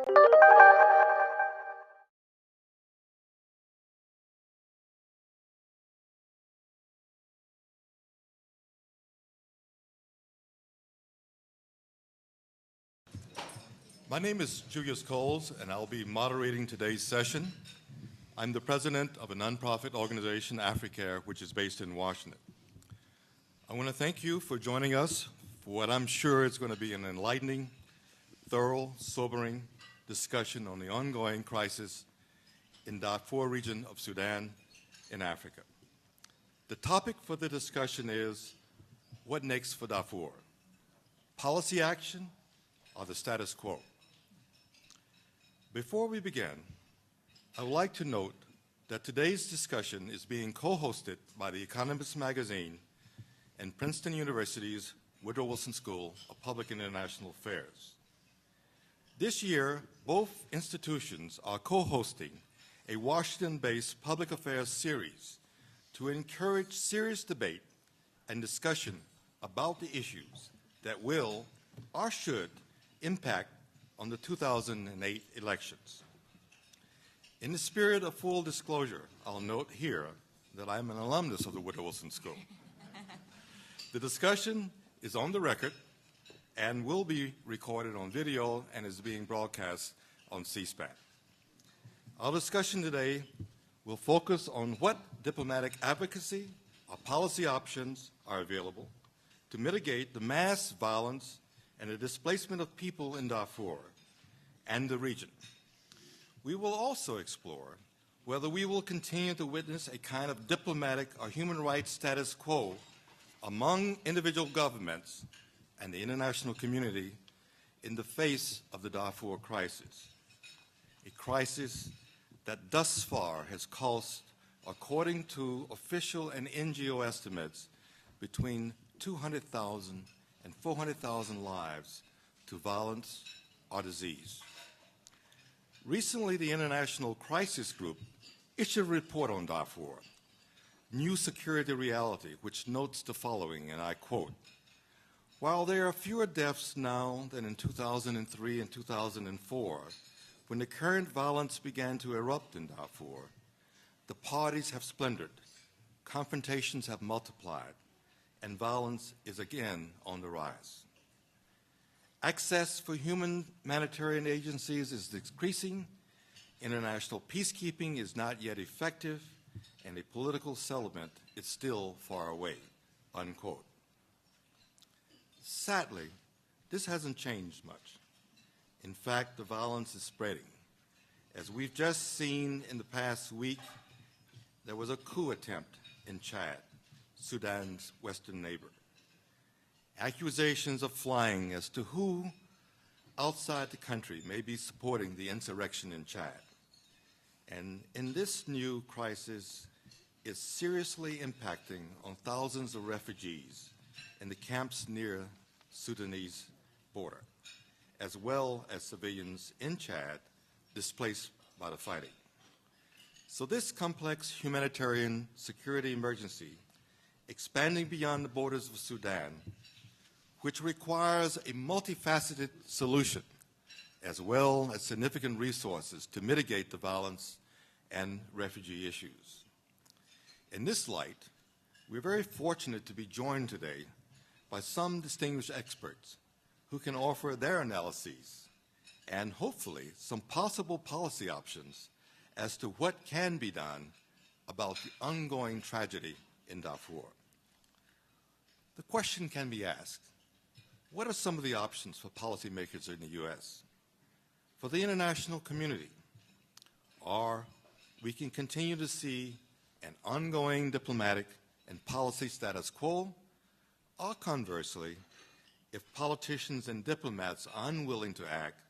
My name is Julius, and I'll be moderating today's session. I'm the president of a nonprofit organization, Africare, which is based in Washington. I want to thank you for joining us for what I'm sure is going to be an enlightening, thorough, sobering discussion on the ongoing crisis in Darfur region of Sudan in Africa. The topic for the discussion is, what next for Darfur? Policy action or the status quo? Before we begin, I would like to note that today's discussion is being co-hosted by the Economist magazine and Princeton University's Woodrow Wilson School of Public and International Affairs. This year, both institutions are co-hosting a Washington-based public affairs series to encourage serious debate and discussion about the issues that will or should impact on the 2008 elections. In the spirit of full disclosure, I'll note here that I'm an alumnus of the Woodrow Wilson School. The discussion is on the record and will be recorded on video and is being broadcast on C-SPAN. Our discussion today will focus on what diplomatic advocacy or policy options are available to mitigate the mass violence and the displacement of people in Darfur and the region. We will also explore whether we will continue to witness a kind of diplomatic or human rights status quo among individual governments and the international community in the face of the Darfur crisis, a crisis that thus far has cost, according to official and NGO estimates, between 200,000 and 400,000 lives to violence or disease. Recently, the International Crisis Group issued a report on Darfur, New Security Reality, which notes the following, and I quote, "While there are fewer deaths now than in 2003 and 2004, when the current violence began to erupt in Darfur, the parties have splintered, confrontations have multiplied, and violence is again on the rise. Access for humanitarian agencies is decreasing, international peacekeeping is not yet effective, and a political settlement is still far away," unquote. Sadly, this hasn't changed much. In fact, the violence is spreading. As we've just seen in the past week, there was a coup attempt in Chad, Sudan's western neighbor. Accusations are flying as to who outside the country may be supporting the insurrection in Chad. And in this new crisis, it's seriously impacting on thousands of refugees in the camps near Sudanese border, as well as civilians in Chad displaced by the fighting. So this complex humanitarian security emergency, expanding beyond the borders of Sudan, which requires a multifaceted solution, as well as significant resources to mitigate the violence and refugee issues. In this light, we're very fortunate to be joined today by some distinguished experts who can offer their analyses and hopefully some possible policy options as to what can be done about the ongoing tragedy in Darfur. The question can be asked, what are some of the options for policymakers in the U.S., for the international community? Or we can continue to see an ongoing diplomatic and policy status quo, or conversely, if politicians and diplomats are unwilling to act,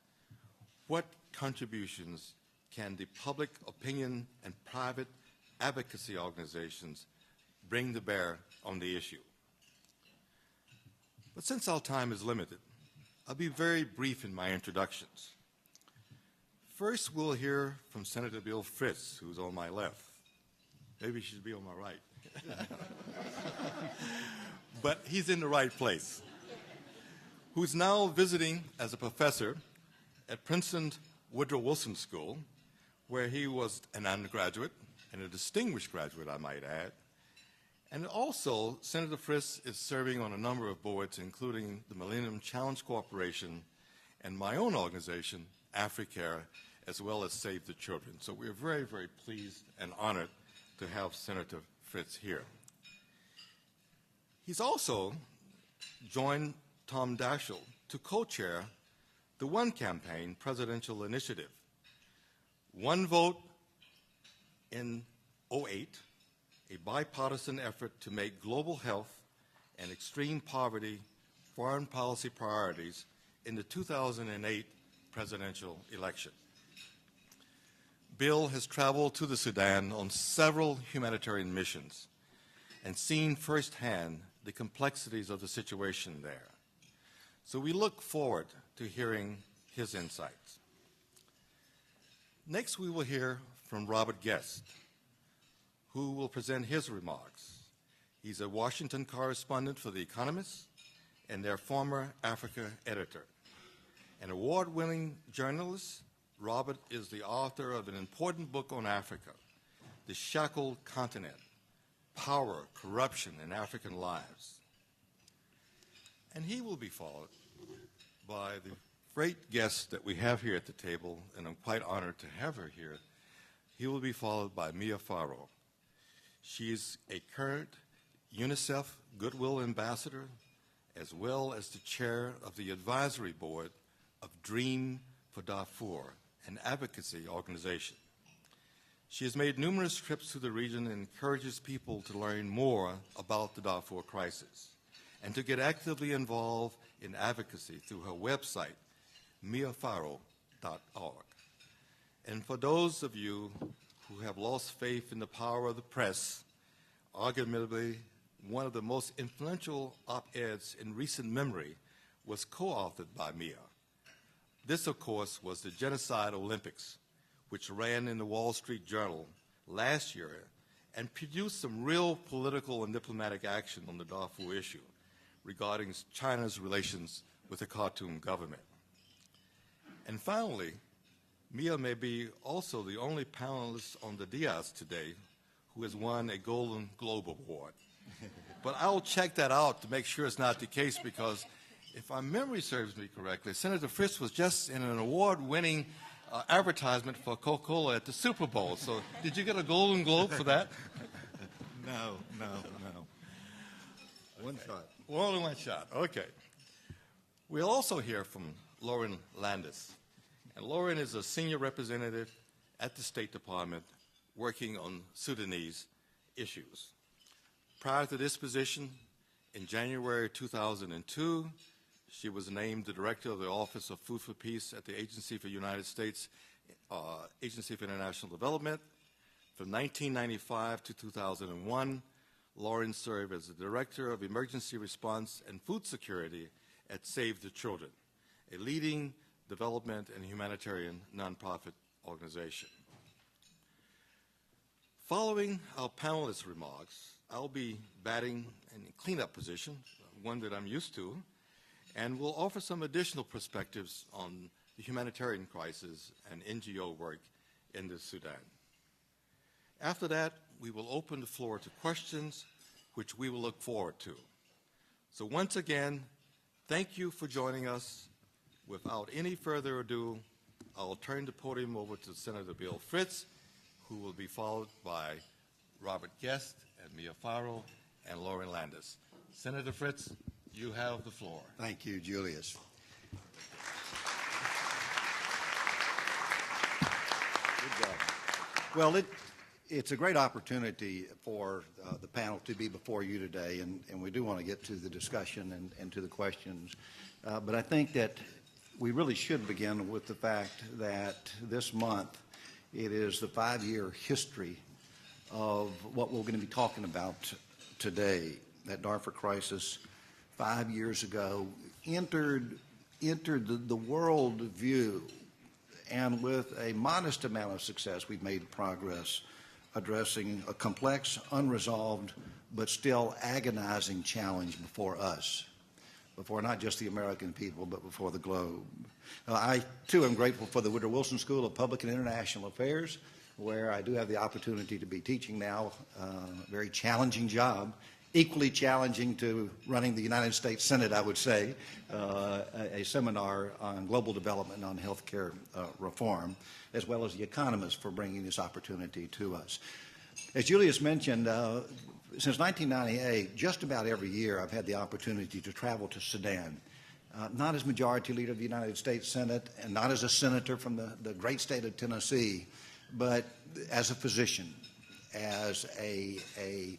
what contributions can the public opinion and private advocacy organizations bring to bear on the issue? But since our time is limited, I'll be very brief in my introductions. First, we'll hear from Senator Bill Frist, who's on my left. Maybe he should be on my right. But he's in the right place. Who's now visiting as a professor at Princeton's Woodrow Wilson School, where he was an undergraduate and a distinguished graduate, I might add. And also, Senator Frist is serving on a number of boards, including the Millennium Challenge Corporation and my own organization, Africare, as well as Save the Children. So we're very, very pleased and honored to have Senator Frist here. He's also joined Tom Daschle to co-chair the One Campaign presidential initiative. One Vote in 2008, a bipartisan effort to make global health and extreme poverty foreign policy priorities in the 2008 presidential election. Bill has traveled to the Sudan on several humanitarian missions and seen firsthand the complexities of the situation there. So we look forward to hearing his insights. Next, we will hear from Robert Guest, who will present his remarks. He's a Washington correspondent for The Economist and their former Africa editor. An award-winning journalist, Robert is the author of an important book on Africa, The Shackled Continent, Power, Corruption, and African Lives. And he will be followed by the great guest that we have here at the table, and I'm quite honored to have her here. He will be followed by Mia Farrow. She is a current UNICEF Goodwill Ambassador, as well as the chair of the advisory board of Dream for Darfur, an advocacy organization. She has made numerous trips to the region and encourages people to learn more about the Darfur crisis and to get actively involved in advocacy through her website, miafarrow.org. And for those of you who have lost faith in the power of the press, arguably one of the most influential op-eds in recent memory was co-authored by Mia. This, of course, was the Genocide Olympics, which ran in the Wall Street Journal last year and produced some real political and diplomatic action on the Darfur issue regarding China's relations with the Khartoum government. And finally, Mia may be also the only panelist on the dais today who has won a Golden Globe Award. But I'll check that out to make sure it's not the case, because if my memory serves me correctly, Senator Frist was just in an award-winning advertisement for Coca-Cola at the Super Bowl. So did you get a Golden Globe for that? No. One shot. Well, only one shot. Okay. We'll also hear from Lauren Landis. And Lauren is a senior representative at the State Department working on Sudanese issues. Prior to this position, in January 2002, she was named the director of the Office of Food for Peace at the Agency for United States, Agency for International Development. From 1995 to 2001, Lauren served as the Director of Emergency Response and Food Security at Save the Children, a leading development and humanitarian nonprofit organization. Following our panelists' remarks, I'll be batting in a cleanup position, one that I'm used to, and we'll offer some additional perspectives on the humanitarian crisis and NGO work in the Sudan. After that, we will open the floor to questions, which we will look forward to. So once again, thank you for joining us. Without any further ado, I'll turn the podium over to Senator Bill Frist, who will be followed by Robert Guest and Mia Farrow and Lauren Landis. Senator Frist, you have the floor. Thank you, Julius. Good job. Well, it's a great opportunity for the panel to be before you today, and we do want to get to the discussion and to the questions. But I think that we really should begin with the fact that this month it is the 5-year history of what we're going to be talking about today. That Darfur crisis 5 years ago entered the world view, and with a modest amount of success, we've made progress addressing a complex, unresolved, but still agonizing challenge before us. before not just the American people, but before the globe. I, too, am grateful for the Woodrow Wilson School of Public and International Affairs, where I do have the opportunity to be teaching now, a very challenging job, equally challenging to running the United States Senate, I would say, a seminar on global development on healthcare reform, as well as the Economist for bringing this opportunity to us. As Julius mentioned, since 1998, just about every year I've had the opportunity to travel to Sudan, not as Majority Leader of the United States Senate and not as a senator from the great state of Tennessee, but as a physician, as a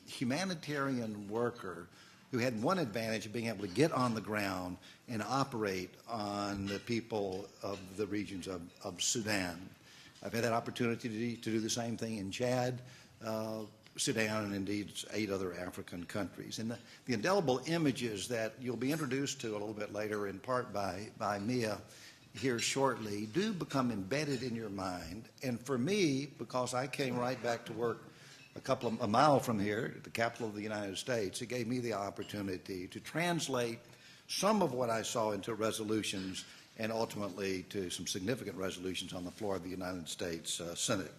humanitarian worker who had one advantage of being able to get on the ground and operate on the people of the regions of Sudan. I've had that opportunity to do the same thing in Chad, Sudan, and indeed 8 other African countries. And the indelible images that you'll be introduced to a little bit later, in part by Mia here shortly, do become embedded in your mind. And for me, because I came right back to work a mile from here, the capital of the United States, it gave me the opportunity to translate some of what I saw into resolutions and ultimately to some significant resolutions on the floor of the United States Senate.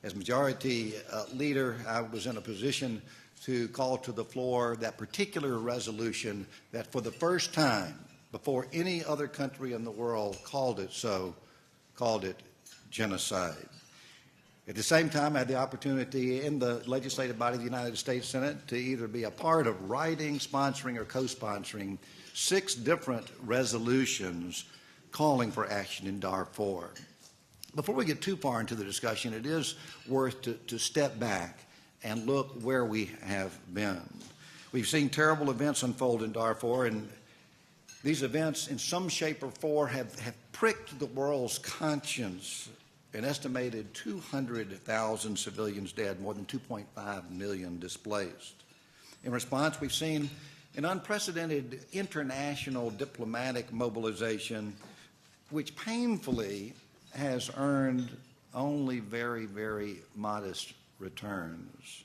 As Majority Leader, I was in a position to call to the floor that particular resolution that for the first time, before any other country in the world called it genocide. At the same time, I had the opportunity in the legislative body of the United States Senate to either be a part of writing, sponsoring, or co-sponsoring 6 different resolutions calling for action in Darfur. Before we get too far into the discussion, it is worth to step back and look where we have been. We've seen terrible events unfold in Darfur, and these events in some shape or form have pricked the world's conscience. An estimated 200,000 civilians dead, more than 2.5 million displaced. In response, we've seen an unprecedented international diplomatic mobilization, which painfully has earned only very, very modest returns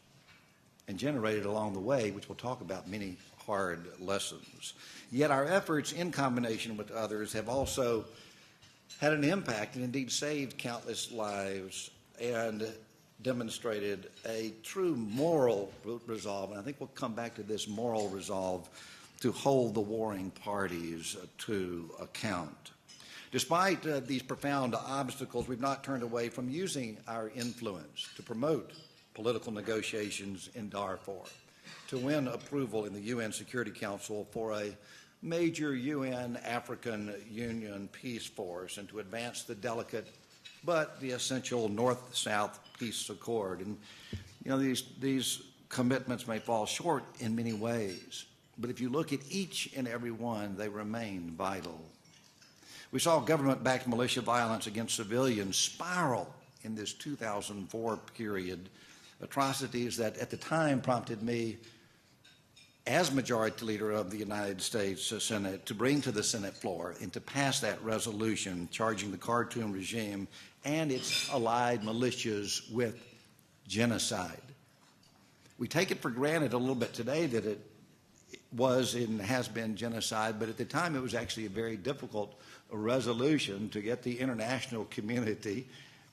and generated along the way, which we'll talk about, many hard lessons. Yet our efforts, in combination with others, have also had an impact and indeed saved countless lives and demonstrated a true moral resolve, and I think we'll come back to this moral resolve, to hold the warring parties to account. Despite these profound obstacles, we've not turned away from using our influence to promote political negotiations in Darfur, to win approval in the UN Security Council for a major UN African Union peace force, and to advance the delicate but the essential North-South peace accord. And you know, these commitments may fall short in many ways, but if you look at each and every one, they remain vital. We saw government-backed militia violence against civilians spiral in this 2004 period, atrocities that at the time prompted me, as Majority Leader of the United States Senate, to bring to the Senate floor and to pass that resolution charging the Khartoum regime and its allied militias with genocide. We take it for granted a little bit today that it was and has been genocide, but at the time it was actually a very difficult resolution to get the international community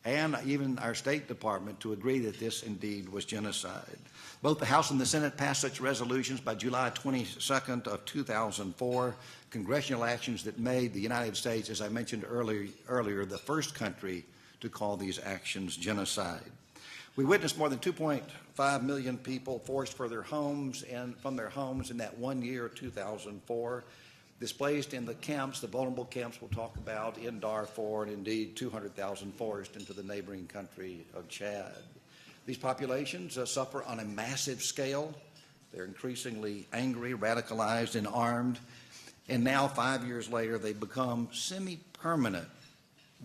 and even our State Department to agree that this indeed was genocide. Both the House and the Senate passed such resolutions by July 22nd of 2004, congressional actions that made the United States, as I mentioned earlier, the first country to call these actions genocide. We witnessed more than 2.5 million people forced from their homes in that 1 year, 2004, displaced in the camps, the vulnerable camps we'll talk about in Darfur, and indeed 200,000 forced into the neighboring country of Chad. These populations suffer on a massive scale. They're increasingly angry, radicalized, and armed. And now, 5 years later, they've become semi-permanent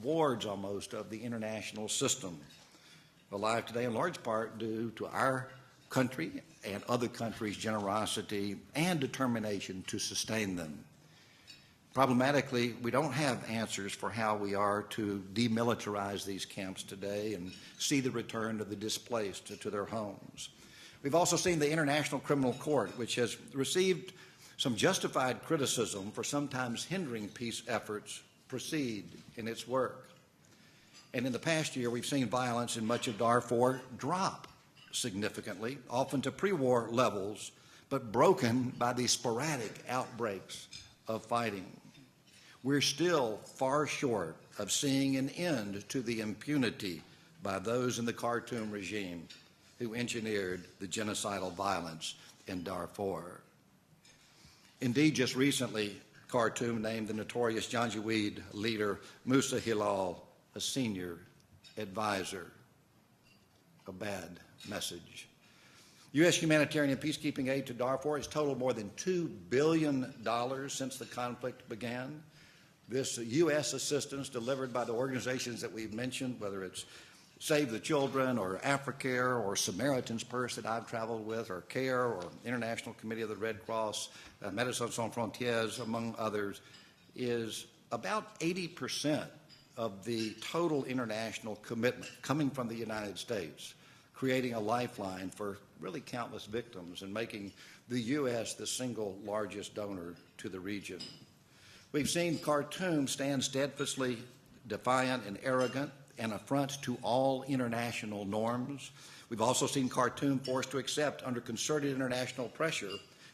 wards almost of the international system, alive today in large part due to our country and other countries' generosity and determination to sustain them. Problematically, we don't have answers for how we are to demilitarize these camps today and see the return of the displaced to their homes. We've also seen the International Criminal Court, which has received Some justified criticism for sometimes hindering peace efforts proceed in its work. And in the past year, we've seen violence in much of Darfur drop significantly, often to pre-war levels, but broken by these sporadic outbreaks of fighting. We're still far short of seeing an end to the impunity by those in the Khartoum regime who engineered the genocidal violence in Darfur. Indeed, just recently, Khartoum named the notorious Janjaweed leader Musa Hilal a senior advisor. A bad message. U.S. humanitarian and peacekeeping aid to Darfur has totaled more than $2 billion since the conflict began. This U.S. assistance delivered by the organizations that we've mentioned, whether it's Save the Children or Africare or Samaritan's Purse that I've traveled with, or CARE or International Committee of the Red Cross, Médecins Sans Frontières, among others, is about 80% of the total international commitment coming from the United States, creating a lifeline for really countless victims and making the U.S. the single largest donor to the region. We've seen Khartoum stand steadfastly defiant and arrogant, an affront to all international norms. We've also seen Khartoum forced to accept, under concerted international pressure,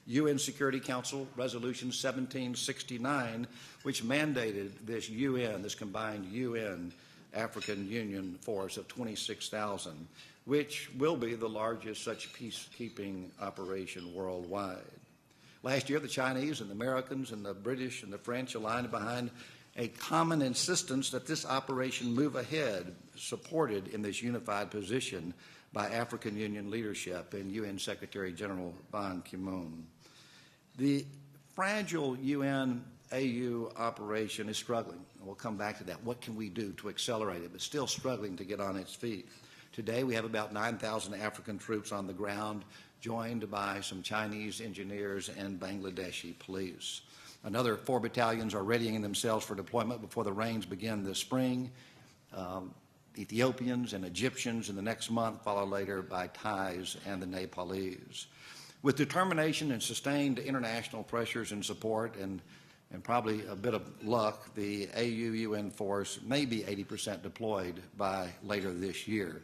UN Security Council Resolution 1769, which mandated this combined UN African Union force of 26,000, which will be the largest such peacekeeping operation worldwide. Last year, the Chinese and the Americans and the British and the French aligned behind a common insistence that this operation move ahead, supported in this unified position by African Union leadership and UN Secretary General Ban Ki-moon. The fragile UN-AU operation is struggling. We'll come back to that. What can we do to accelerate it? But still struggling to get on its feet. Today, we have about 9,000 African troops on the ground, joined by some Chinese engineers and Bangladeshi police. Another 4 battalions are readying themselves for deployment before the rains begin this spring. Ethiopians and Egyptians in the next month, followed later by Thais and the Nepalese. With determination and sustained international pressures and support and probably a bit of luck, the AU-UN force may be 80% deployed by later this year.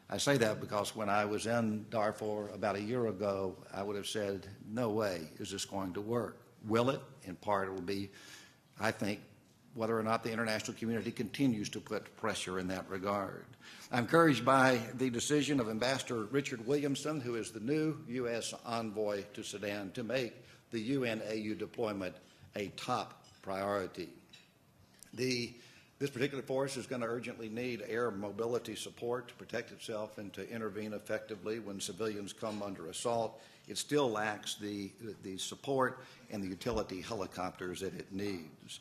I say that because when I was in Darfur about a year ago, I would have said, no way is this going to work. Will it? In part, it will be, I think, whether or not the international community continues to put pressure in that regard. I'm encouraged by the decision of Ambassador Richard Williamson, who is the new U.S. envoy to Sudan, to make the UN-AU deployment a top priority. This particular force is going to urgently need air mobility support to protect itself and to intervene effectively when civilians come under assault. It still lacks the support and the utility helicopters that it needs.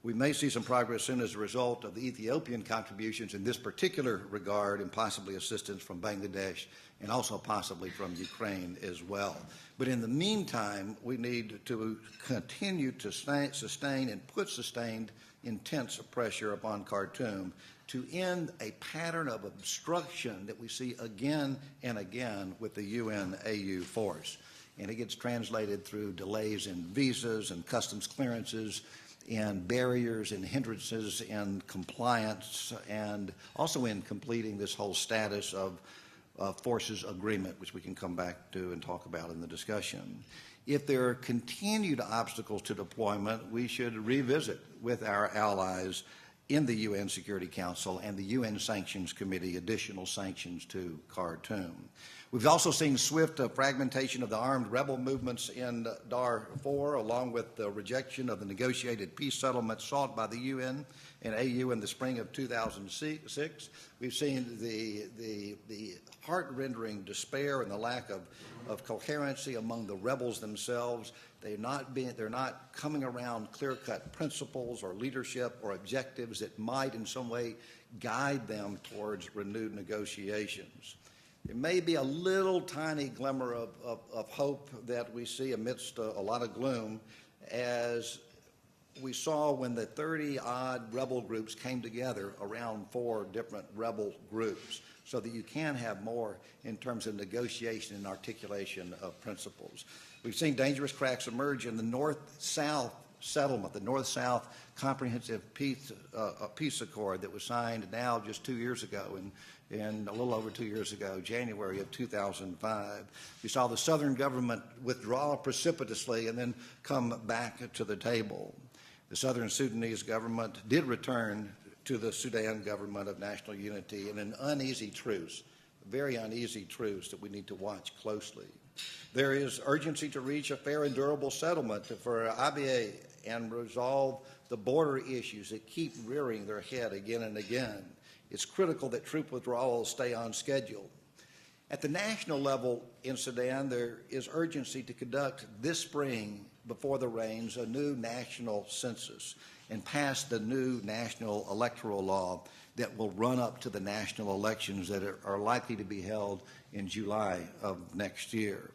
We may see some progress soon as a result of the Ethiopian contributions in this particular regard, and possibly assistance from Bangladesh and also possibly from Ukraine as well. But in the meantime, we need to continue to sustain and put sustained intense pressure upon Khartoum to end a pattern of obstruction that we see again and again with the UN-AU force. And it gets translated through delays in visas and customs clearances and barriers and hindrances in compliance, and also in completing this whole status of forces agreement, which we can come back to and talk about in the discussion. If there are continued obstacles to deployment, we should revisit with our allies in the UN Security Council and the UN Sanctions Committee additional sanctions to Khartoum. We've also seen swift fragmentation of the armed rebel movements in Darfur, along with the rejection of the negotiated peace settlement sought by the UN and AU in the spring of 2006. We've seen the heart-rending despair and the lack of coherency among the rebels themselves. They're not coming around clear-cut principles or leadership or objectives that might in some way guide them towards renewed negotiations. There may be a little tiny glimmer of hope that we see amidst a lot of gloom, as we saw when the 30-odd rebel groups came together around 4 different rebel groups. so that you can have more in terms of negotiation and articulation of principles. We've seen dangerous cracks emerge in the North-South settlement, the North-South Comprehensive Peace Accord that was signed now just 2 years ago, in a little over 2 years ago, January of 2005. We saw the Southern government withdraw precipitously and then come back to the table. The Southern Sudanese government did return to the Sudan government of national unity in an uneasy truce, a very uneasy truce that we need to watch closely. There is urgency to reach a fair and durable settlement for Abyei and resolve the border issues that keep rearing their head again and again. It's critical that troop withdrawals stay on schedule. At the national level in Sudan, there is urgency to conduct this spring, before the rains, a new national census and pass the new national electoral law that will run up to the national elections that are likely to be held in July of next year.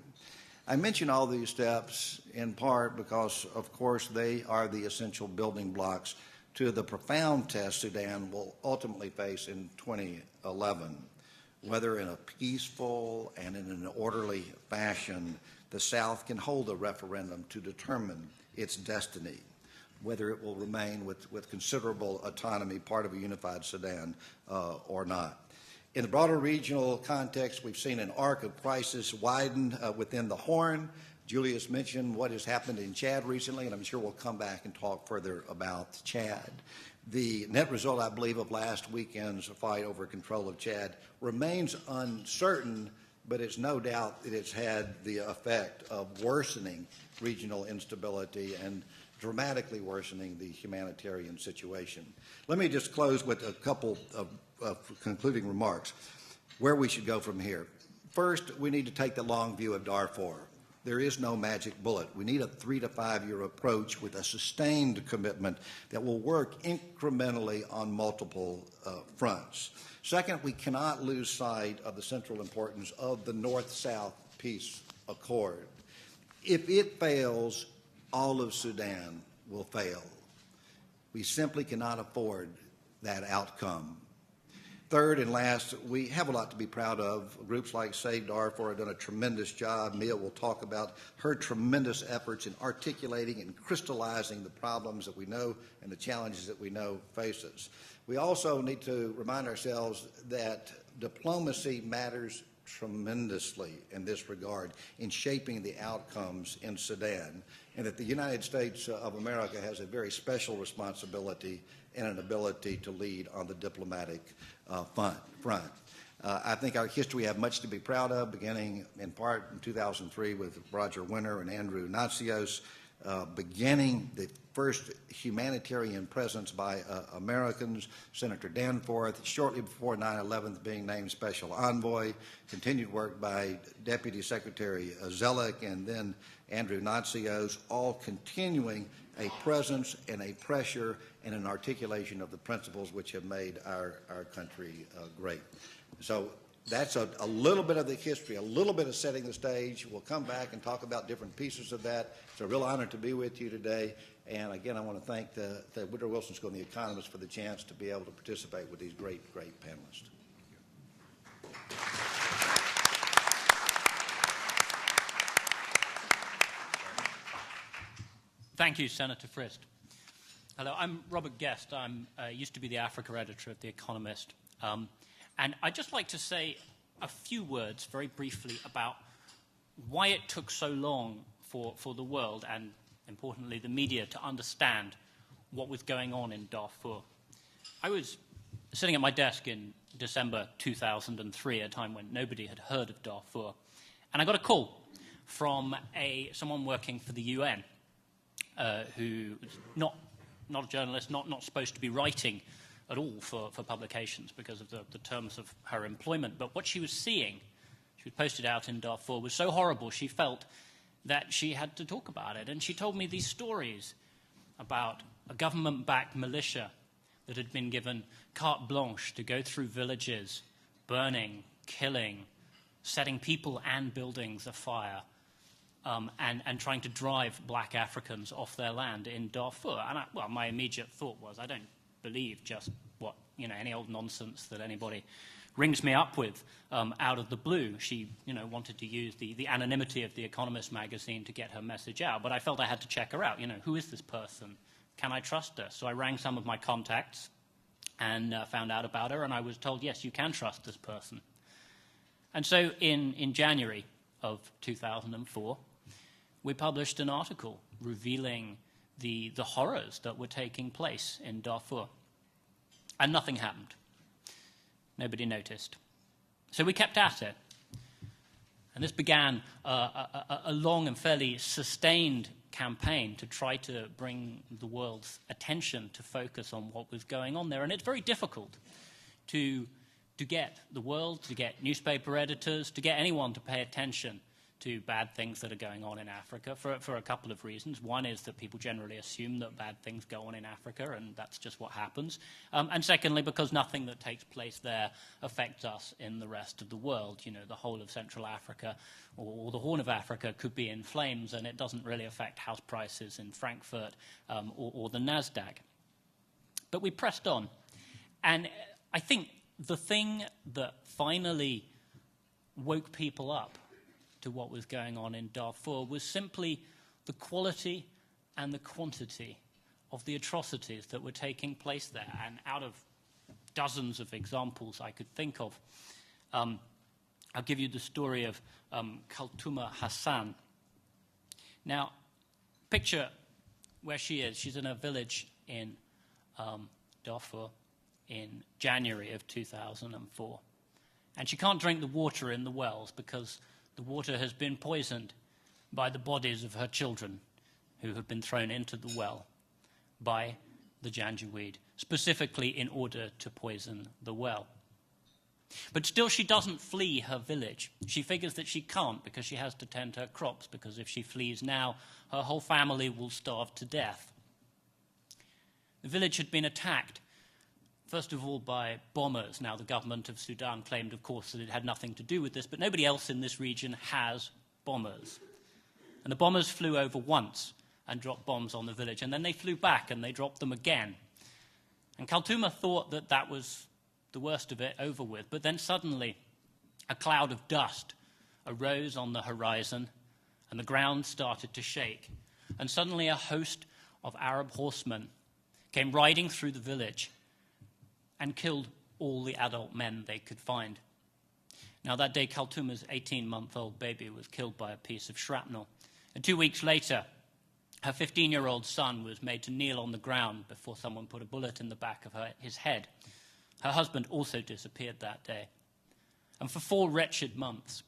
I mention all these steps in part because, of course, they are the essential building blocks to the profound test Sudan will ultimately face in 2011. Whether in a peaceful and in an orderly fashion, the South can hold a referendum to determine its destiny, whether it will remain with considerable autonomy, part of a unified Sudan, or not. In the broader regional context, we've seen an arc of crisis widen within the Horn. Julius mentioned what has happened in Chad recently, and I'm sure we'll come back and talk further about Chad. The net result, I believe, of last weekend's fight over control of Chad remains uncertain, but it's no doubt that it's had the effect of worsening regional instability and dramatically worsening the humanitarian situation. Let me just close with a couple of concluding remarks, where we should go from here. First, we need to take the long view of Darfur. There is no magic bullet. We need a 3 to 5 year approach with a sustained commitment that will work incrementally on multiple fronts. Second, we cannot lose sight of the central importance of the North-South Peace Accord. If it fails, all of Sudan will fail. We simply cannot afford that outcome. Third and last, we have a lot to be proud of. Groups like Save Darfur have done a tremendous job. Mia will talk about her tremendous efforts in articulating and crystallizing the problems that we know and the challenges that we know face us. We also need to remind ourselves that diplomacy matters tremendously in this regard in shaping the outcomes in Sudan, and that the United States of America has a very special responsibility and an ability to lead on the diplomatic front. I think our history, we have much to be proud of, beginning in part in 2003 with Roger Winter and Andrew Natsios, beginning the first humanitarian presence by Americans, Senator Danforth, shortly before 9/11 being named Special Envoy, continued work by Deputy Secretary Zellick, and then Andrew Natsios, all continuing a presence and a pressure and an articulation of the principles which have made our country great. So that's a little bit of the history, a little bit of setting the stage. We'll come back and talk about different pieces of that. It's a real honor to be with you today. And again, I want to thank the Woodrow Wilson School and the Economist for the chance to be able to participate with these great panelists. Thank you, Senator Frist. Hello, I'm Robert Guest. I used to be the Africa editor of The Economist. And I'd just like to say a few words very briefly about why it took so long for the world and, importantly, the media to understand what was going on in Darfur. I was sitting at my desk in December 2003, a time when nobody had heard of Darfur, and I got a call from someone working for the UN, who was not a journalist, not supposed to be writing at all for publications because of the terms of her employment. But what she was seeing, she was posted out in Darfur, was so horrible she felt that she had to talk about it. And she told me these stories about a government-backed militia that had been given carte blanche to go through villages, burning, killing, setting people and buildings afire, and trying to drive black Africans off their land in Darfur. And my immediate thought was, I don't believe just any old nonsense that anybody rings me up with out of the blue. She, wanted to use the anonymity of the Economist magazine to get her message out, but I felt I had to check her out. Who is this person? Can I trust her? So I rang some of my contacts and found out about her, and I was told, yes, you can trust this person. And so in January of 2004, we published an article revealing the horrors that were taking place in Darfur. And nothing happened. Nobody noticed. So we kept at it. And this began a long and fairly sustained campaign to try to bring the world's attention to focus on what was going on there. And it's very difficult to get the world, to get newspaper editors, to get anyone to pay attention to bad things that are going on in Africa for a couple of reasons. One is that people generally assume that bad things go on in Africa, and that's just what happens. And secondly, because nothing that takes place there affects us in the rest of the world. The whole of Central Africa or the Horn of Africa could be in flames, and it doesn't really affect house prices in Frankfurt or the NASDAQ. But we pressed on. And I think the thing that finally woke people up to what was going on in Darfur was simply the quality and the quantity of the atrocities that were taking place there. And out of dozens of examples I could think of, I'll give you the story of Kaltuma Hassan. Now, picture where she is. She's in a village in Darfur in January of 2004. And she can't drink the water in the wells because the water has been poisoned by the bodies of her children who have been thrown into the well by the Janjaweed, specifically in order to poison the well. But still she doesn't flee her village. She figures that she can't because she has to tend her crops, because if she flees now, her whole family will starve to death. The village had been attacked, first of all, by bombers. Now, the government of Sudan claimed, of course, that it had nothing to do with this, but nobody else in this region has bombers. And the bombers flew over once and dropped bombs on the village, and then they flew back and they dropped them again. And Kaltuma thought that that was the worst of it over with, but then suddenly a cloud of dust arose on the horizon, and the ground started to shake. And suddenly a host of Arab horsemen came riding through the village and killed all the adult men they could find. Now, that day, Kaltuma's 18-month-old baby was killed by a piece of shrapnel. And 2 weeks later, her 15-year-old son was made to kneel on the ground before someone put a bullet in the back of his head. Her husband also disappeared that day. And for 4 wretched months,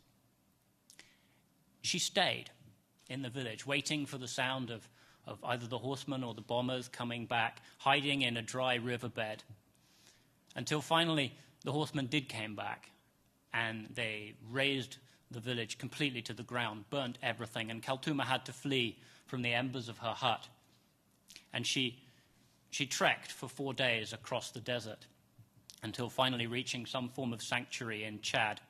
she stayed in the village, waiting for the sound of either the horsemen or the bombers coming back, hiding in a dry riverbed, until finally the horsemen did come back, and they razed the village completely to the ground, burnt everything, and Kaltuma had to flee from the embers of her hut. And she trekked for 4 days across the desert until finally reaching some form of sanctuary in Chad.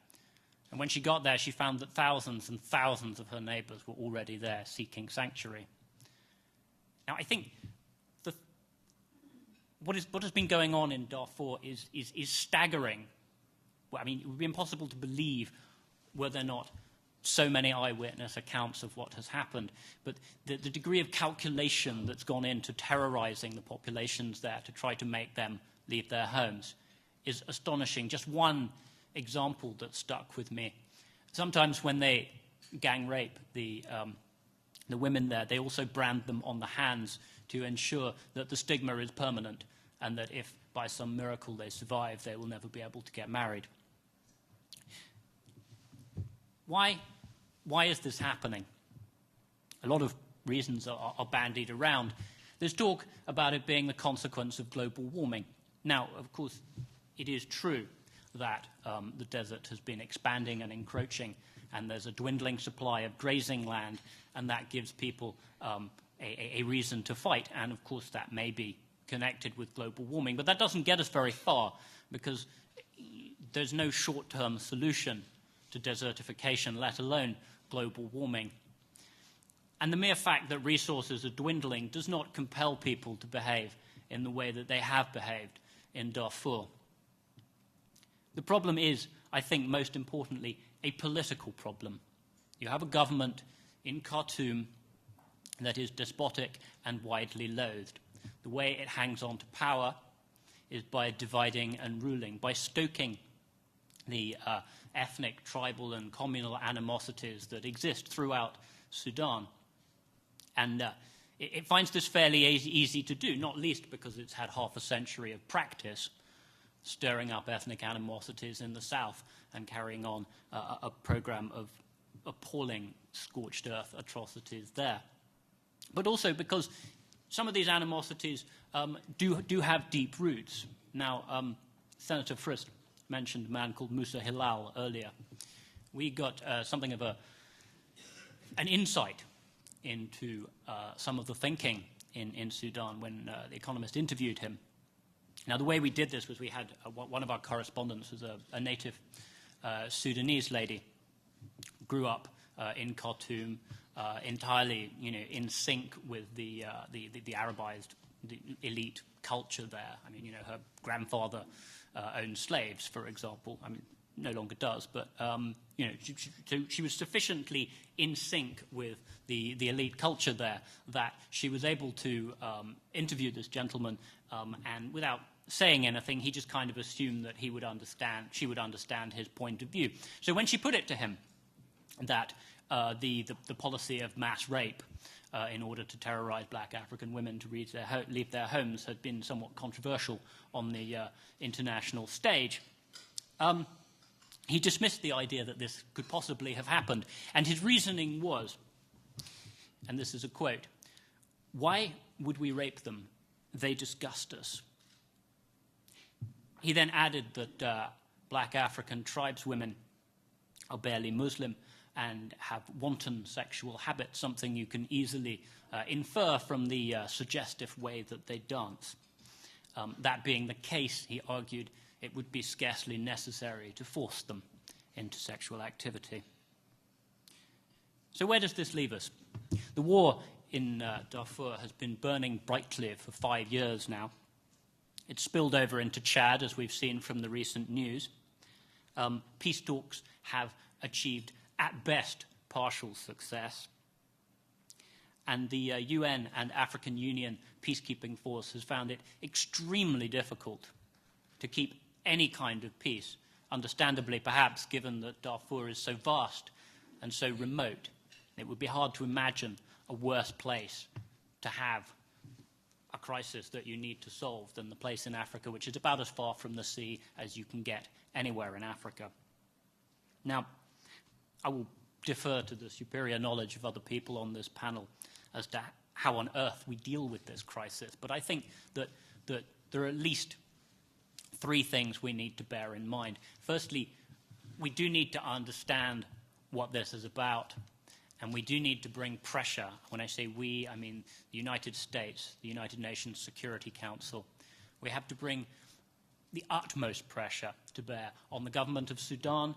And when she got there, she found that thousands and thousands of her neighbors were already there seeking sanctuary. Now, I think what has been going on in Darfur is staggering. Well, I mean, it would be impossible to believe were there not so many eyewitness accounts of what has happened. But the degree of calculation that's gone into terrorizing the populations there to try to make them leave their homes is astonishing. Just one example that stuck with me. Sometimes when they gang rape the women there, they also brand them on the hands to ensure that the stigma is permanent, and that if by some miracle they survive, they will never be able to get married. Why is this happening? A lot of reasons are bandied around. There's talk about it being the consequence of global warming. Now, of course, it is true that the desert has been expanding and encroaching, and there's a dwindling supply of grazing land, and that gives people a reason to fight. And, of course, that may be connected with global warming. But that doesn't get us very far, because there's no short-term solution to desertification, let alone global warming. And the mere fact that resources are dwindling does not compel people to behave in the way that they have behaved in Darfur. The problem is, I think, most importantly, a political problem. You have a government in Khartoum that is despotic and widely loathed. The way it hangs on to power is by dividing and ruling, by stoking the ethnic, tribal, and communal animosities that exist throughout Sudan. And it finds this fairly easy to do, not least because it's had half a century of practice stirring up ethnic animosities in the south and carrying on a program of appalling scorched earth atrocities there. But also because some of these animosities do have deep roots. Now, Senator Frist mentioned a man called Musa Hilal earlier. We got something of an insight into some of the thinking in Sudan when The Economist interviewed him. Now, the way we did this was we had one of our correspondents was a native Sudanese lady, grew up in Khartoum, entirely, in sync with the Arabized, the elite culture there. I mean, her grandfather owned slaves, for example. I mean, no longer does, but she was sufficiently in sync with the elite culture there that she was able to interview this gentleman, and without saying anything, he just kind of assumed that she would understand his point of view. So when she put it to him that the policy of mass rape in order to terrorize black African women to leave their homes had been somewhat controversial on the international stage, he dismissed the idea that this could possibly have happened. And his reasoning was, and this is a quote, "Why would we rape them? They disgust us." He then added that black African tribeswomen are barely Muslim and have wanton sexual habits, something you can easily infer from the suggestive way that they dance. That being the case, he argued, it would be scarcely necessary to force them into sexual activity. So where does this leave us? The war in Darfur has been burning brightly for 5 years now. It's spilled over into Chad, as we've seen from the recent news. Peace talks have achieved, at best, partial success. And the UN and African Union peacekeeping force has found it extremely difficult to keep any kind of peace, understandably perhaps given that Darfur is so vast and so remote. It would be hard to imagine a worse place to have a crisis that you need to solve than the place in Africa, which is about as far from the sea as you can get anywhere in Africa. Now, I will defer to the superior knowledge of other people on this panel as to how on earth we deal with this crisis, but I think that there are at least 3 things we need to bear in mind. Firstly, we do need to understand what this is about, and we do need to bring pressure. When I say we, I mean the United States, the United Nations Security Council. We have to bring the utmost pressure to bear on the government of Sudan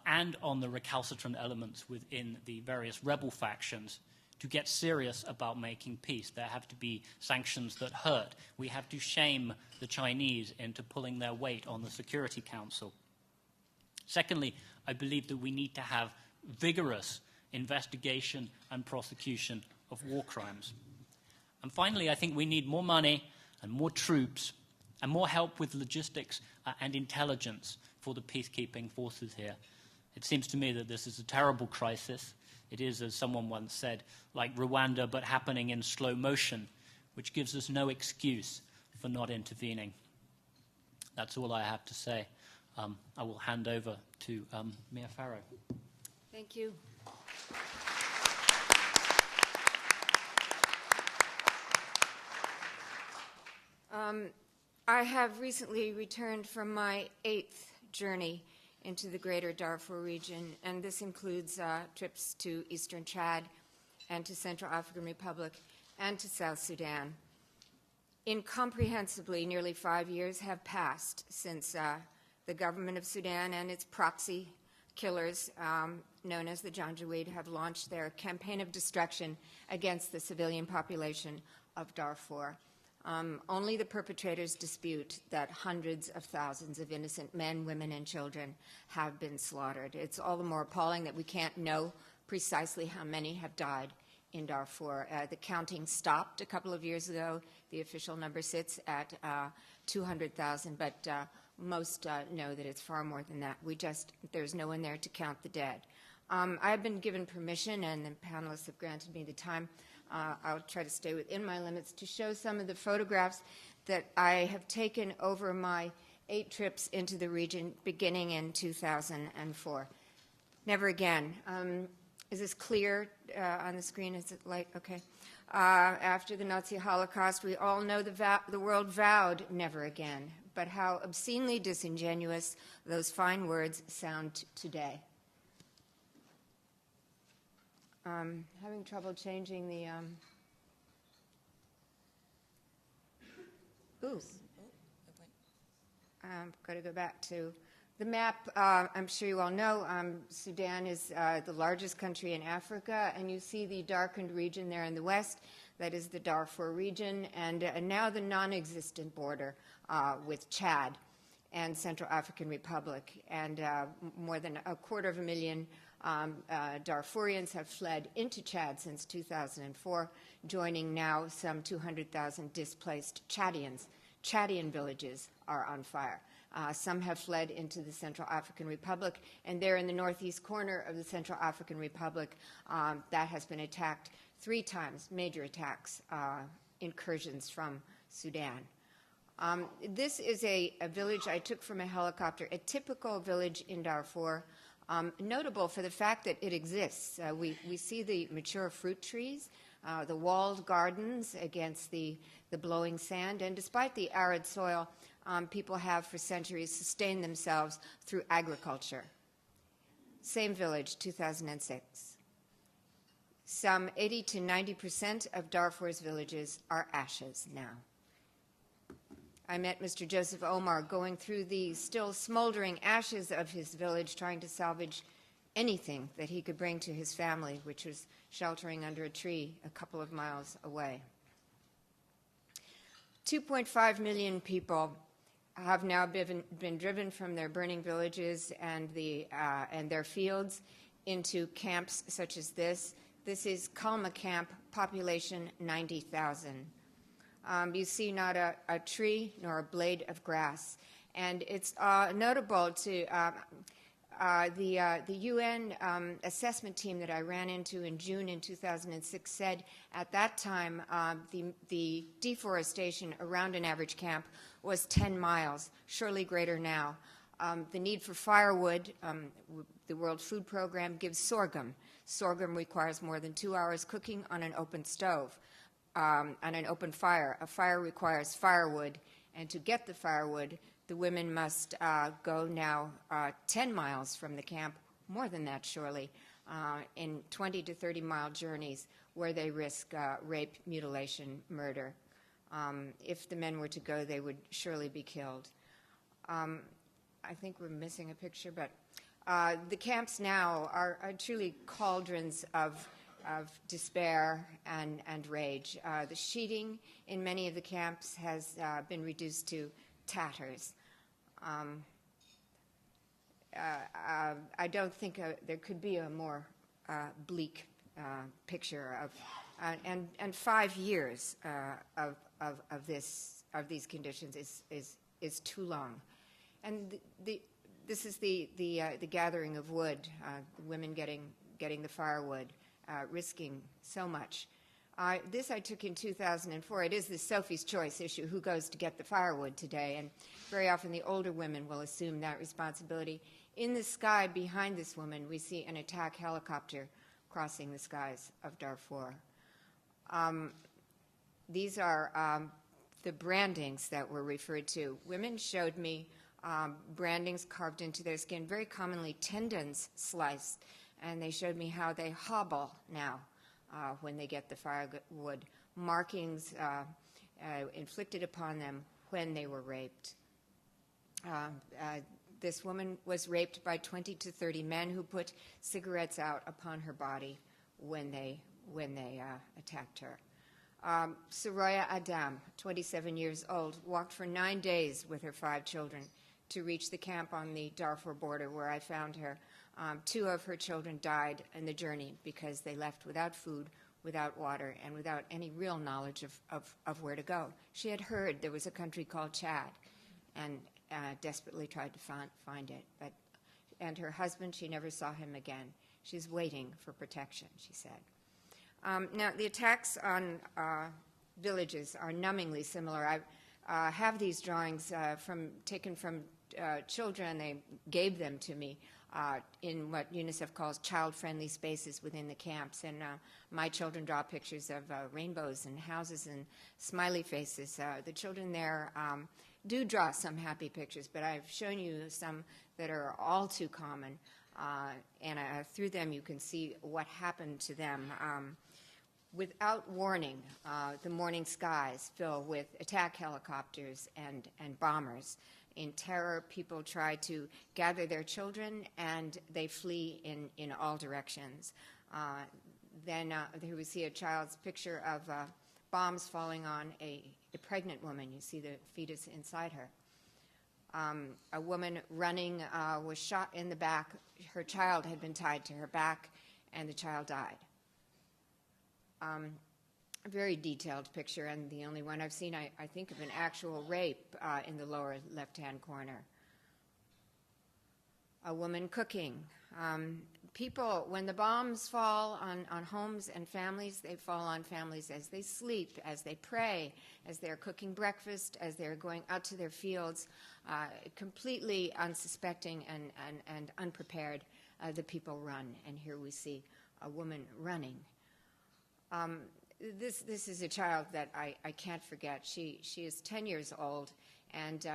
and on the recalcitrant elements within the various rebel factions to get serious about making peace. There have to be sanctions that hurt. We have to shame the Chinese into pulling their weight on the Security Council. Secondly, I believe that we need to have vigorous investigation and prosecution of war crimes. And finally, I think we need more money and more troops and more help with logistics and intelligence for the peacekeeping forces here. It seems to me that this is a terrible crisis. It is, as someone once said, like Rwanda, but happening in slow motion, which gives us no excuse for not intervening. That's all I have to say. I will hand over to Mia Farrow. Thank you. I have recently returned from my 8th journey into the greater Darfur region, and this includes trips to eastern Chad and to Central African Republic and to South Sudan. Incomprehensibly, nearly 5 years have passed since the government of Sudan and its proxy killers, known as the Janjaweed, have launched their campaign of destruction against the civilian population of Darfur. Only the perpetrators dispute that hundreds of thousands of innocent men, women, and children have been slaughtered. It's all the more appalling that we can't know precisely how many have died in Darfur. The counting stopped a couple of years ago. The official number sits at 200,000, but most know that it's far more than that. There's no one there to count the dead. I've been given permission, and the panelists have granted me the time. I'll try to stay within my limits to show some of the photographs that I have taken over my 8 trips into the region beginning in 2004. Never again. Is this clear on the screen? Is it light? Okay. After the Nazi Holocaust, we all know the world vowed never again, but how obscenely disingenuous those fine words sound today. Having trouble changing the... Got to go back to the map. I'm sure you all know Sudan is the largest country in Africa, and you see the darkened region there in the west. That is the Darfur region, and now the non-existent border with Chad and Central African Republic. And more than 250,000 Darfurians have fled into Chad since 2004, joining now some 200,000 displaced Chadians. Chadian villages are on fire. Some have fled into the Central African Republic, and there in the northeast corner of the Central African Republic, that has been attacked 3 times, major attacks, incursions from Sudan. This is a village I took from a helicopter, a typical village in Darfur, notable for the fact that it exists. We see the mature fruit trees, the walled gardens against the blowing sand, and despite the arid soil, people have for centuries sustained themselves through agriculture. Same village, 2006. Some 80 to 90% of Darfur's villages are ashes now. I met Mr. Joseph Omar going through the still smoldering ashes of his village, trying to salvage anything that he could bring to his family, which was sheltering under a tree a couple of miles away. 2.5 million people have now been driven from their burning villages and their fields into camps such as this. This is Kalma Camp, population 90,000. You see not a tree nor a blade of grass. And it's notable to the UN assessment team that I ran into in June in 2006 said at that time the deforestation around an average camp was 10 miles, surely greater now. The need for firewood, the World Food Program gives sorghum. Sorghum requires more than 2 hours cooking on an open stove, on an open fire. A fire requires firewood, and to get the firewood, the women must go now 10 miles from the camp, more than that surely, in 20 to 30-mile journeys where they risk rape, mutilation, murder. If the men were to go, they would surely be killed. I think we're missing a picture, but the camps now are truly cauldrons of despair and rage. The sheeting in many of the camps has been reduced to tatters. I don't think there could be a more bleak picture of, and 5 years of these conditions is too long. And this is the gathering of wood, the women getting the firewood, risking so much. This I took in 2004. It is the Sophie's Choice issue, who goes to get the firewood today, and very often the older women will assume that responsibility. In the sky behind this woman, we see an attack helicopter crossing the skies of Darfur. These are the brandings that were referred to. Women showed me brandings carved into their skin, very commonly tendons sliced, and they showed me how they hobble now when they get the firewood, markings inflicted upon them when they were raped. This woman was raped by 20 to 30 men who put cigarettes out upon her body when they attacked her. Soraya Adam, 27 years old, walked for 9 days with her 5 children to reach the camp on the Darfur border where I found her. 2 of her children died in the journey because they left without food, without water, and without any real knowledge of where to go. She had heard there was a country called Chad and desperately tried to find it. And her husband, she never saw him again. She's waiting for protection, she said. Now, the attacks on villages are numbingly similar. I have these drawings taken from children. They gave them to me in what UNICEF calls child-friendly spaces within the camps. And my children draw pictures of rainbows and houses and smiley faces. The children there do draw some happy pictures, but I've shown you some that are all too common. And through them, you can see what happened to them. Without warning, the morning skies fill with attack helicopters and bombers. In terror, people try to gather their children, and they flee in all directions. Then here we see a child's picture of bombs falling on a pregnant woman. You see the fetus inside her. A woman running was shot in the back. Her child had been tied to her back, and the child died. A very detailed picture, and the only one I've seen, I think, of an actual rape in the lower left-hand corner. A woman cooking. People, when the bombs fall on homes and families, they fall on families as they sleep, as they pray, as they're cooking breakfast, as they're going out to their fields, completely unsuspecting and unprepared. The people run, and here we see a woman running. This is a child that I can't forget. She is 10 years old and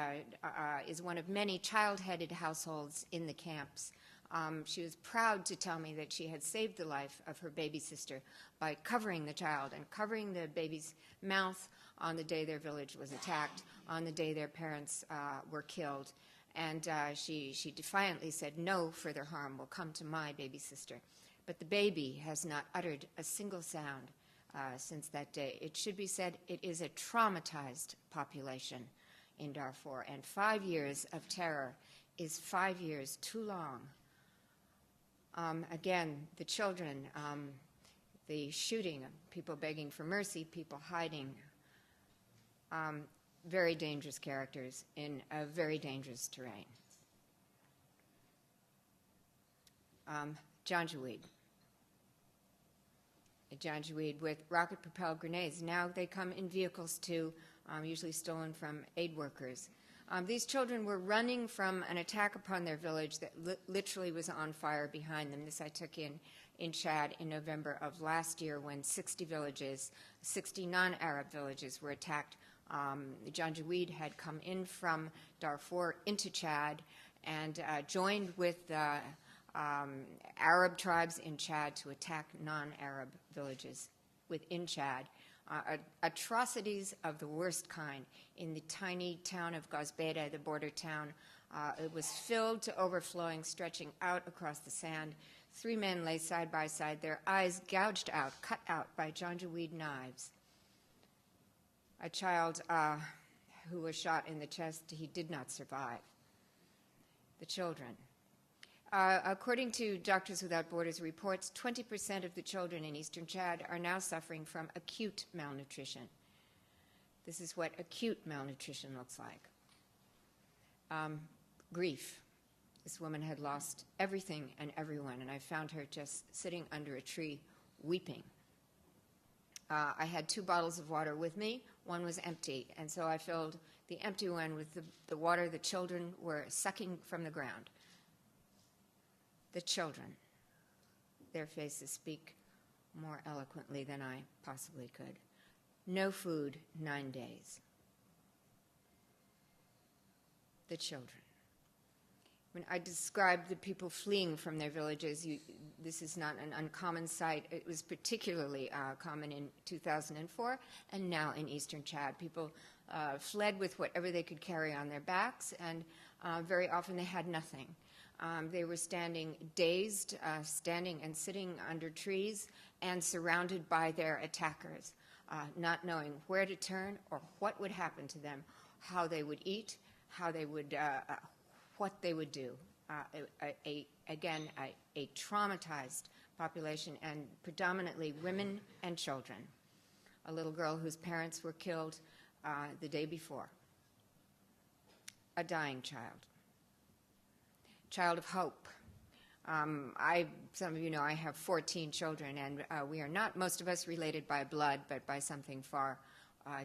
is one of many child-headed households in the camps. She was proud to tell me that she had saved the life of her baby sister by covering the child and covering the baby's mouth on the day their village was attacked, on the day their parents were killed. And she defiantly said, "No further harm will come to my baby sister." But the baby has not uttered a single sound since that day. It should be said it is a traumatized population in Darfur, and 5 years of terror is 5 years too long. Again, the children, the shooting, people begging for mercy, people hiding, very dangerous characters in a very dangerous terrain. Janjaweed. Janjaweed with rocket-propelled grenades. Now they come in vehicles too, usually stolen from aid workers. These children were running from an attack upon their village that literally was on fire behind them. This I took in Chad in November of last year when 60 villages, 60 non-Arab villages were attacked. The Janjaweed had come in from Darfur into Chad and joined with the Arab tribes in Chad to attack non-Arab villages within Chad. Atrocities of the worst kind. In the tiny town of Gazbeda, the border town, it was filled to overflowing, stretching out across the sand. 3 men lay side by side, their eyes gouged out, cut out by Janjaweed knives. A child who was shot in the chest, he did not survive. The children. According to Doctors Without Borders reports, 20% of the children in eastern Chad are now suffering from acute malnutrition. This is what acute malnutrition looks like. Grief. This woman had lost everything and everyone, and I found her just sitting under a tree weeping. I had 2 bottles of water with me. One was empty, and so I filled the empty one with the water the children were sucking from the ground. The children, their faces speak more eloquently than I possibly could. No food, 9 days. The children. When I described the people fleeing from their villages, this is not an uncommon sight. It was particularly common in 2004 and now in eastern Chad. People fled with whatever they could carry on their backs, and very often they had nothing. They were standing dazed, standing and sitting under trees and surrounded by their attackers. not knowing where to turn or what would happen to them, how they would eat, how they would, what they would do. Again, a traumatized population, and predominantly women and children. A little girl whose parents were killed the day before. A dying child. Child of hope. Some of you know I have 14 children, and we are not, most of us, related by blood, but by something far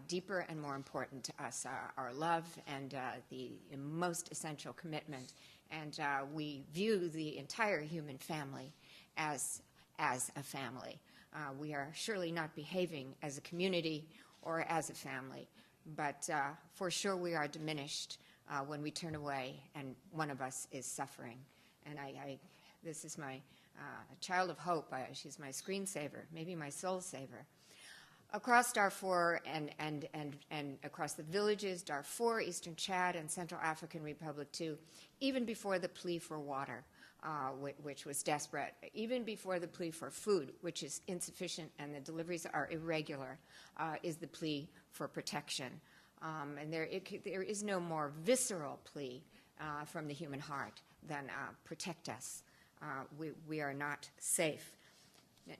deeper and more important to us, our love and the most essential commitment. And we view the entire human family as a family. We are surely not behaving as a community or as a family, but for sure we are diminished when we turn away and one of us is suffering. And this is my child of hope. She's my screensaver, maybe my soul saver. Across Darfur and across the villages, Darfur, Eastern Chad, and Central African Republic too, even before the plea for water, which was desperate, even before the plea for food, which is insufficient and the deliveries are irregular, is the plea for protection. And there is no more visceral plea from the human heart than protect us. We are not safe.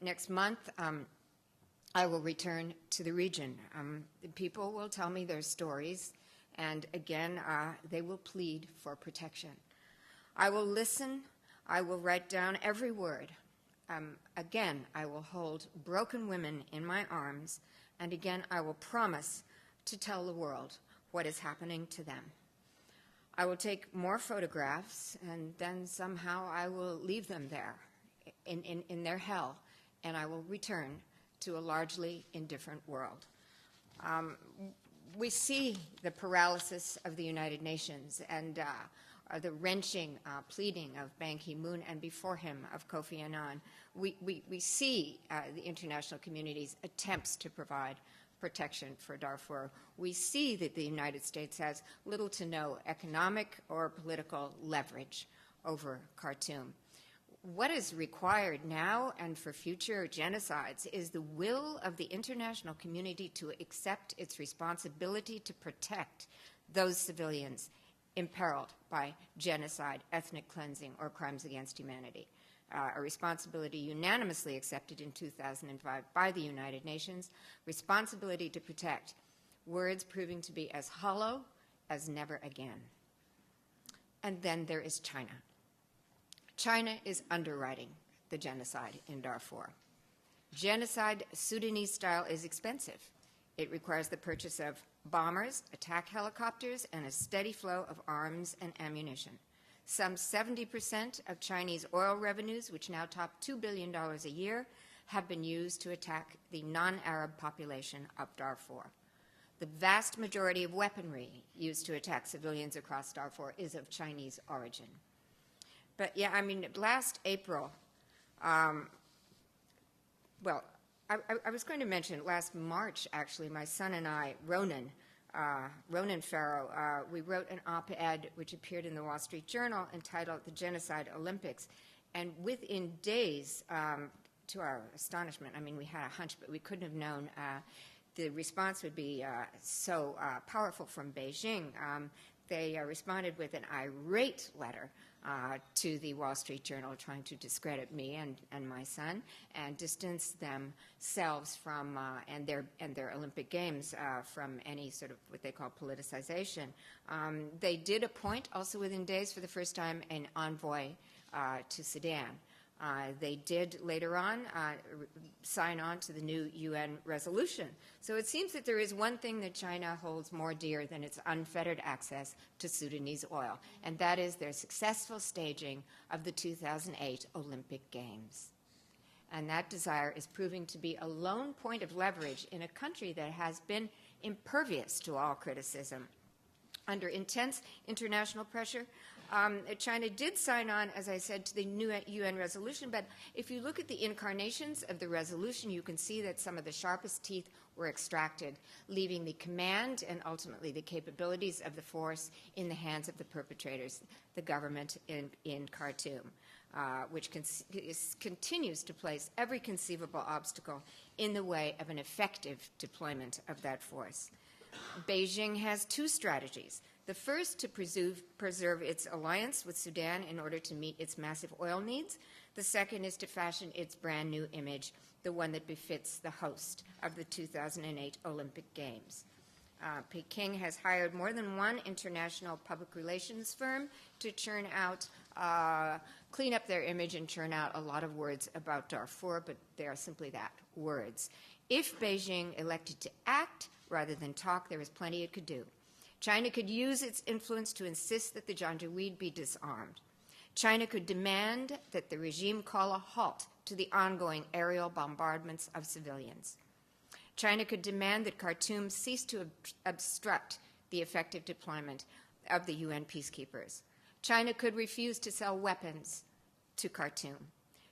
Next month, I will return to the region. People will tell me their stories, and again, they will plead for protection. I will listen. I will write down every word. Again, I will hold broken women in my arms, and again, I will promise to tell the world what is happening to them. I will take more photographs, and then somehow I will leave them there in their hell, and I will return to a largely indifferent world. We see the paralysis of the United Nations and the wrenching pleading of Ban Ki-moon and before him of Kofi Annan. We see the international community's attempts to provide protection for Darfur. We see that the United States has little to no economic or political leverage over Khartoum. What is required now and for future genocides is the will of the international community to accept its responsibility to protect those civilians imperiled by genocide, ethnic cleansing, or crimes against humanity. A responsibility unanimously accepted in 2005 by the United Nations, responsibility to protect, words proving to be as hollow as never again. And then there is China. China is underwriting the genocide in Darfur. Genocide, Sudanese style, is expensive. It requires the purchase of bombers, attack helicopters, and a steady flow of arms and ammunition. Some 70% of Chinese oil revenues, which now top $2 billion a year, have been used to attack the non-Arab population of Darfur. The vast majority of weaponry used to attack civilians across Darfur is of Chinese origin. But yeah, I mean, last April, I was going to mention last March, actually, my son and I, Ronan Farrow, we wrote an op-ed which appeared in the Wall Street Journal entitled "The Genocide Olympics." And within days, to our astonishment, I mean, we had a hunch, but we couldn't have known the response would be so powerful from Beijing. They responded with an irate letter to the Wall Street Journal trying to discredit me and my son and distance themselves from and their Olympic Games from any sort of what they call politicization. They did appoint, also within days for the first time, an envoy to Sudan. They did later on sign on to the new UN resolution. So it seems that there is one thing that China holds more dear than its unfettered access to Sudanese oil, and that is their successful staging of the 2008 Olympic Games. And that desire is proving to be a lone point of leverage in a country that has been impervious to all criticism Under intense international pressure, China did sign on, as I said, to the new UN resolution, but if you look at the incarnations of the resolution, you can see that some of the sharpest teeth were extracted, leaving the command and ultimately the capabilities of the force in the hands of the perpetrators, the government in Khartoum, which continues to place every conceivable obstacle in the way of an effective deployment of that force. Beijing has two strategies. The first, to preserve its alliance with Sudan in order to meet its massive oil needs. The second is to fashion its brand new image, the one that befits the host of the 2008 Olympic Games. Peking has hired more than one international public relations firm to churn out, clean up their image and churn out a lot of words about Darfur, but they are simply that, words. If Beijing elected to act rather than talk, there is plenty it could do. China could use its influence to insist that the Janjaweed be disarmed. China could demand that the regime call a halt to the ongoing aerial bombardments of civilians. China could demand that Khartoum cease to obstruct the effective deployment of the UN peacekeepers. China could refuse to sell weapons to Khartoum.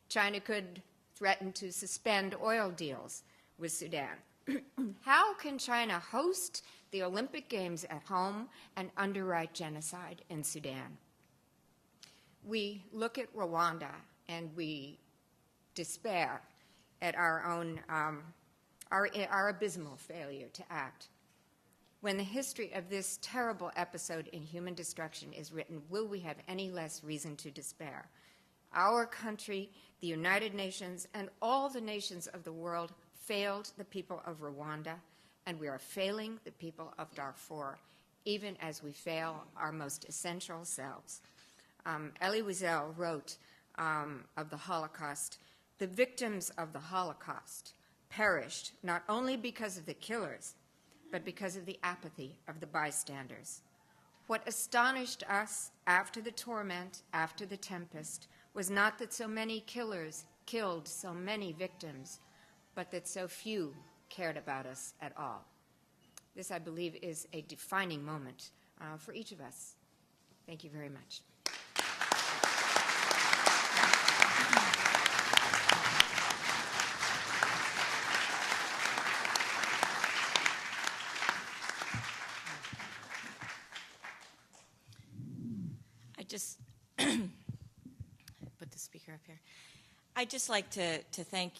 China could threaten to suspend oil deals with Sudan. How can China host the Olympic Games at home and underwrite genocide in Sudan? We look at Rwanda and we despair at our own, our abysmal failure to act. When the history of this terrible episode in human destruction is written, will we have any less reason to despair? Our country, the United Nations, and all the nations of the world failed the people of Rwanda, and we are failing the people of Darfur, even as we fail our most essential selves. Elie Wiesel wrote of the Holocaust, the victims of the Holocaust perished not only because of the killers, but because of the apathy of the bystanders. What astonished us after the torment, after the tempest, was not that so many killers killed so many victims, but that so few cared about us at all. This, I believe, is a defining moment for each of us. Thank you very much. I just put the speaker up here. I'd just like to thank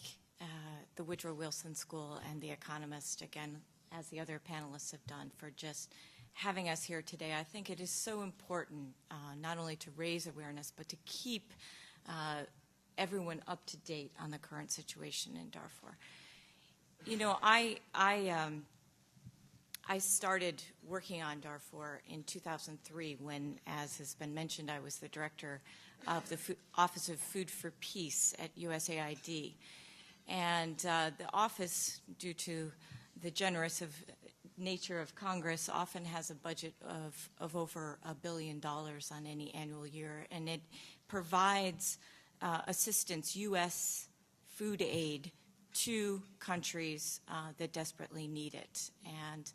the Woodrow Wilson School and the Economist, again, as the other panelists have done, for just having us here today. I think it is so important not only to raise awareness, but to keep everyone up to date on the current situation in Darfur. You know, I started working on Darfur in 2003 when, as has been mentioned, I was the director of the Office of Food for Peace at USAID. And the office, due to the generous nature of Congress, often has a budget of over $1 billion on any annual year, and it provides assistance, U.S. food aid, to countries that desperately need it. And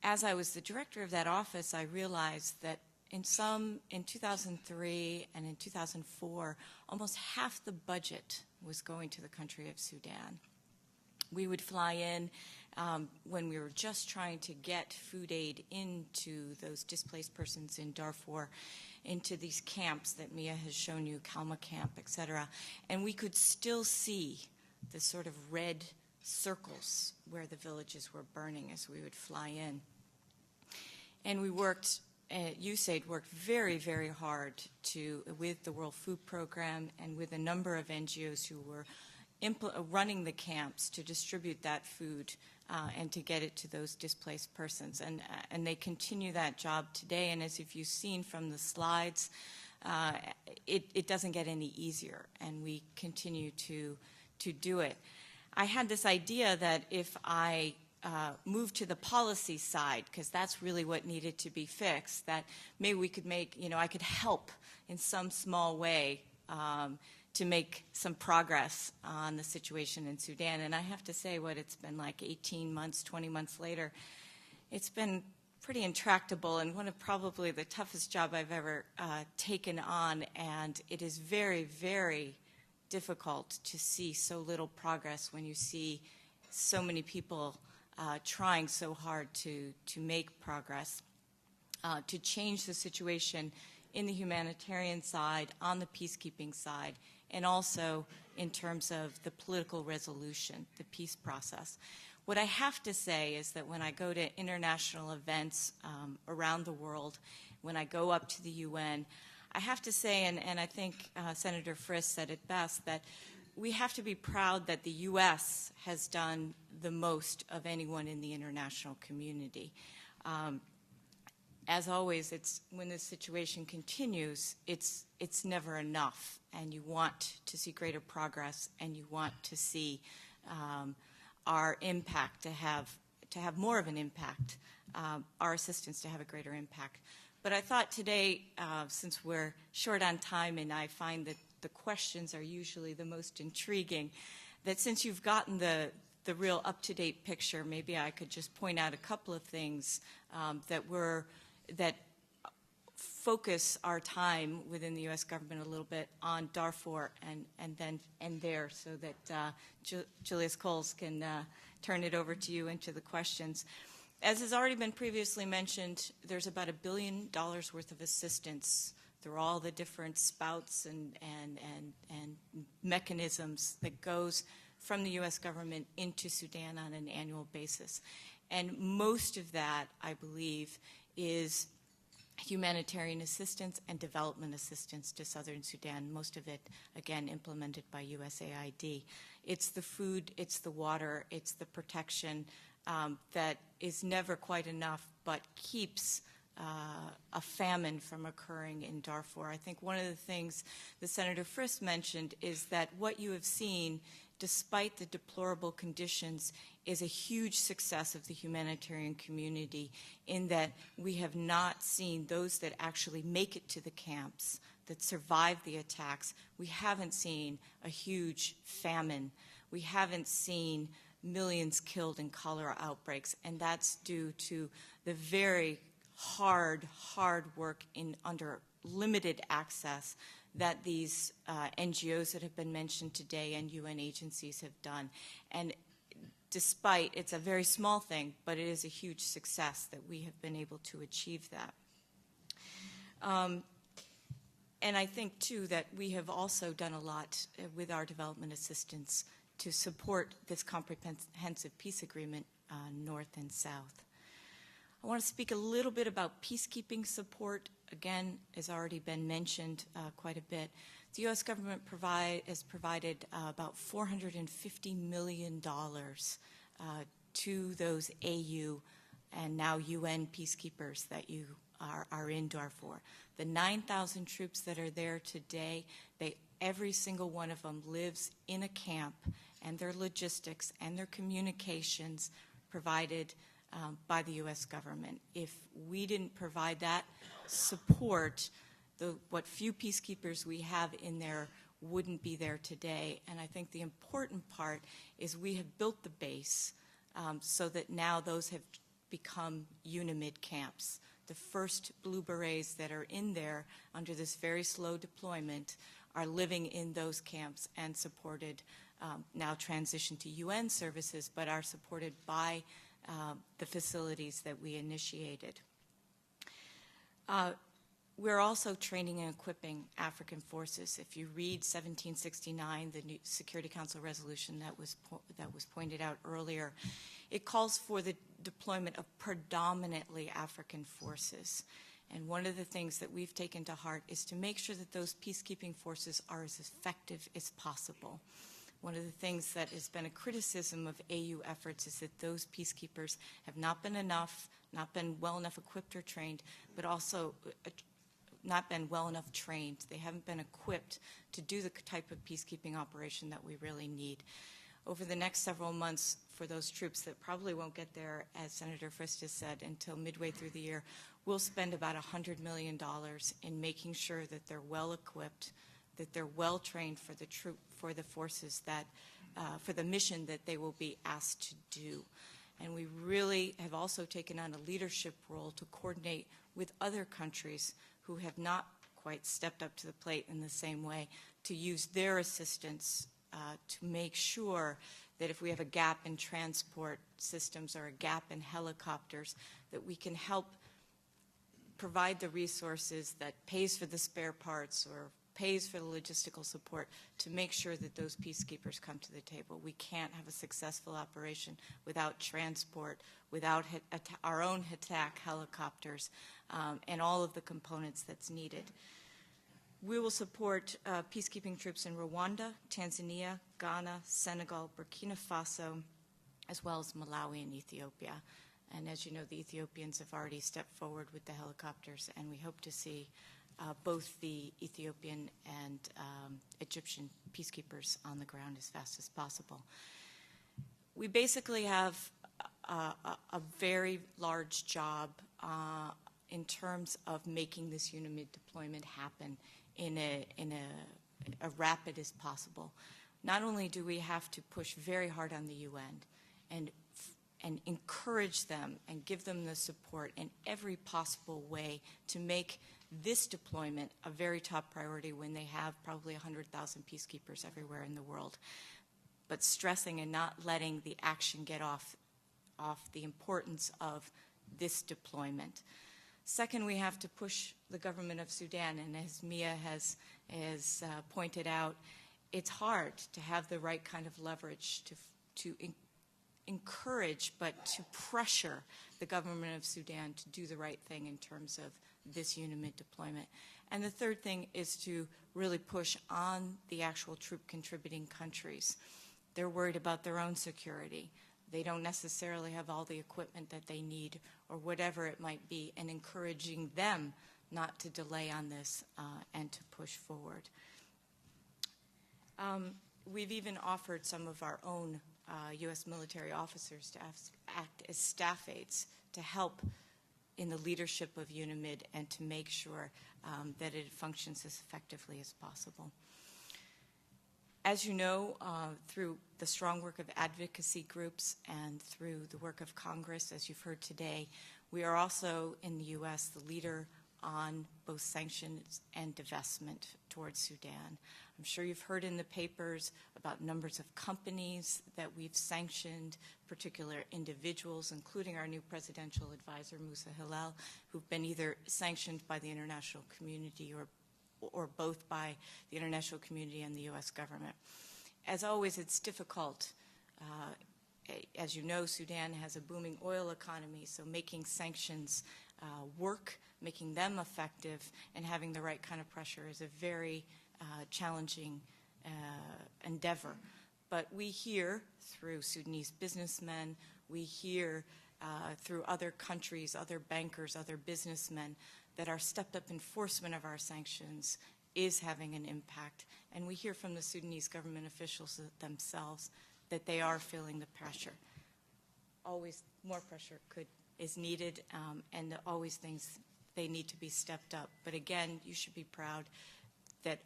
as I was the director of that office, I realized that in 2003 and in 2004, almost half the budget was going to the country of Sudan. We would fly in when we were just trying to get food aid into those displaced persons in Darfur, into these camps that Mia has shown you, Kalma Camp, et cetera, and we could still see the sort of red circles where the villages were burning as we would fly in. And we worked, USAID worked very, very hard with the World Food Program and with a number of NGOs who were running the camps to distribute that food and to get it to those displaced persons. And they continue that job today, and as if you've seen from the slides, it doesn't get any easier, and we continue to do it. I had this idea that if I moved to the policy side, because that's really what needed to be fixed, that maybe we could make, I could help in some small way to make some progress on the situation in Sudan. And I have to say, it's been like 18 months, 20 months later, it's been pretty intractable and one of probably the toughest job I've ever taken on, and it is very, very difficult to see so little progress when you see so many people trying so hard to make progress, to change the situation in the humanitarian side, on the peacekeeping side, and also in terms of the political resolution, the peace process. What I have to say is that when I go to international events around the world, when I go up to the UN, I have to say, and I think Senator Frist said it best, that we have to be proud that the U.S. has done the most of anyone in the international community. As always, when this situation continues, it's never enough, and you want to see greater progress, and you want to see our impact to have more of an impact, our assistance to have a greater impact. But I thought today, since we're short on time and I find that the questions are usually the most intriguing, that since you've gotten the real up-to-date picture, maybe I could just point out a couple of things that focus our time within the U.S. government a little bit on Darfur and then end there, so that Julius Coles can turn it over to you into the questions. As has already been previously mentioned, there's about $1 billion worth of assistance through all the different spouts and mechanisms that goes from the U.S. government into Sudan on an annual basis. And most of that, I believe, is humanitarian assistance and development assistance to southern Sudan, most of it, again, implemented by USAID. It's the food, it's the water, it's the protection that is never quite enough, but keeps a famine from occurring in Darfur. I think one of the things that Senator Frist mentioned is that what you have seen, despite the deplorable conditions, is a huge success of the humanitarian community, in that we have not seen those that actually make it to the camps, that survive the attacks. We haven't seen a huge famine. We haven't seen millions killed in cholera outbreaks, and that's due to the very hard work under limited access that these NGOs that have been mentioned today and UN agencies have done. And despite, it's a very small thing, but it is a huge success that we have been able to achieve that. And I think, too, that we have also done a lot with our development assistance to support this comprehensive peace agreement, North and South. I want to speak a little bit about peacekeeping support. Again, has already been mentioned quite a bit. The U.S. government has provided about $450 million to those AU and now UN peacekeepers that you are in Darfur. The 9,000 troops that are there today, every single one of them lives in a camp, and their logistics and their communications provided by the U.S. government. If we didn't provide that support, what few peacekeepers we have in there wouldn't be there today. And I think the important part is we have built the base so that now those have become UNAMID camps. The first Blue Berets that are in there under this very slow deployment are living in those camps and supported, now transitioned to UN services, but are supported by the facilities that we initiated. We're also training and equipping African forces. If you read 1769, the new Security Council resolution that was pointed out earlier, it calls for the deployment of predominantly African forces. And one of the things that we've taken to heart is to make sure that those peacekeeping forces are as effective as possible. One of the things that has been a criticism of AU efforts is that those peacekeepers have not been well enough equipped or trained, but also not been well enough trained. They haven't been equipped to do the type of peacekeeping operation that we really need. Over the next several months, for those troops that probably won't get there, as Senator Frist has said, until midway through the year, we'll spend about $100 million in making sure that they're well equipped, that they're well trained for the forces that, for the mission that they will be asked to do. And we really have also taken on a leadership role to coordinate with other countries who have not quite stepped up to the plate in the same way, to use their assistance to make sure that if we have a gap in transport systems or a gap in helicopters, that we can help provide the resources that pays for the spare parts or pays for the logistical support to make sure that those peacekeepers come to the table. We can't have a successful operation without transport, without our own attack helicopters, and all of the components that's needed. We will support peacekeeping troops in Rwanda, Tanzania, Ghana, Senegal, Burkina Faso, as well as Malawi and Ethiopia. And as you know, the Ethiopians have already stepped forward with the helicopters, and we hope to see both the Ethiopian and Egyptian peacekeepers on the ground as fast as possible. We basically have a very large job in terms of making this UNAMID deployment happen in a rapid as possible. Not only do we have to push very hard on the UN and encourage them and give them the support in every possible way to make this deployment a very top priority when they have probably 100,000 peacekeepers everywhere in the world, but stressing and not letting the action get off the importance of this deployment. Second, we have to push the government of Sudan, and as Mia has pointed out, it's hard to have the right kind of leverage to encourage, but to pressure the government of Sudan to do the right thing in terms of this UNAMID deployment. And the third thing is to really push on the actual troop contributing countries. They're worried about their own security. They don't necessarily have all the equipment that they need or whatever it might be, and encouraging them not to delay on this and to push forward. We've even offered some of our own U.S. military officers to act as staff aides to help in the leadership of UNAMID and to make sure that it functions as effectively as possible. As you know, through the strong work of advocacy groups and through the work of Congress, as you've heard today, we are also in the U.S. the leader on both sanctions and divestment towards Sudan. I'm sure you've heard in the papers about numbers of companies that we've sanctioned, particular individuals, including our new presidential advisor, Musa Hillel, who've been either sanctioned by the international community or both by the international community and the U.S. government. As always, it's difficult. As you know, Sudan has a booming oil economy, so making sanctions work, making them effective, and having the right kind of pressure is a very challenging endeavor. But we hear through Sudanese businessmen, we hear through other countries, other bankers, other businessmen, that our stepped-up enforcement of our sanctions is having an impact. And we hear from the Sudanese government officials themselves that they are feeling the pressure. Always more pressure is needed, and always things they need to be stepped up. But again, you should be proud that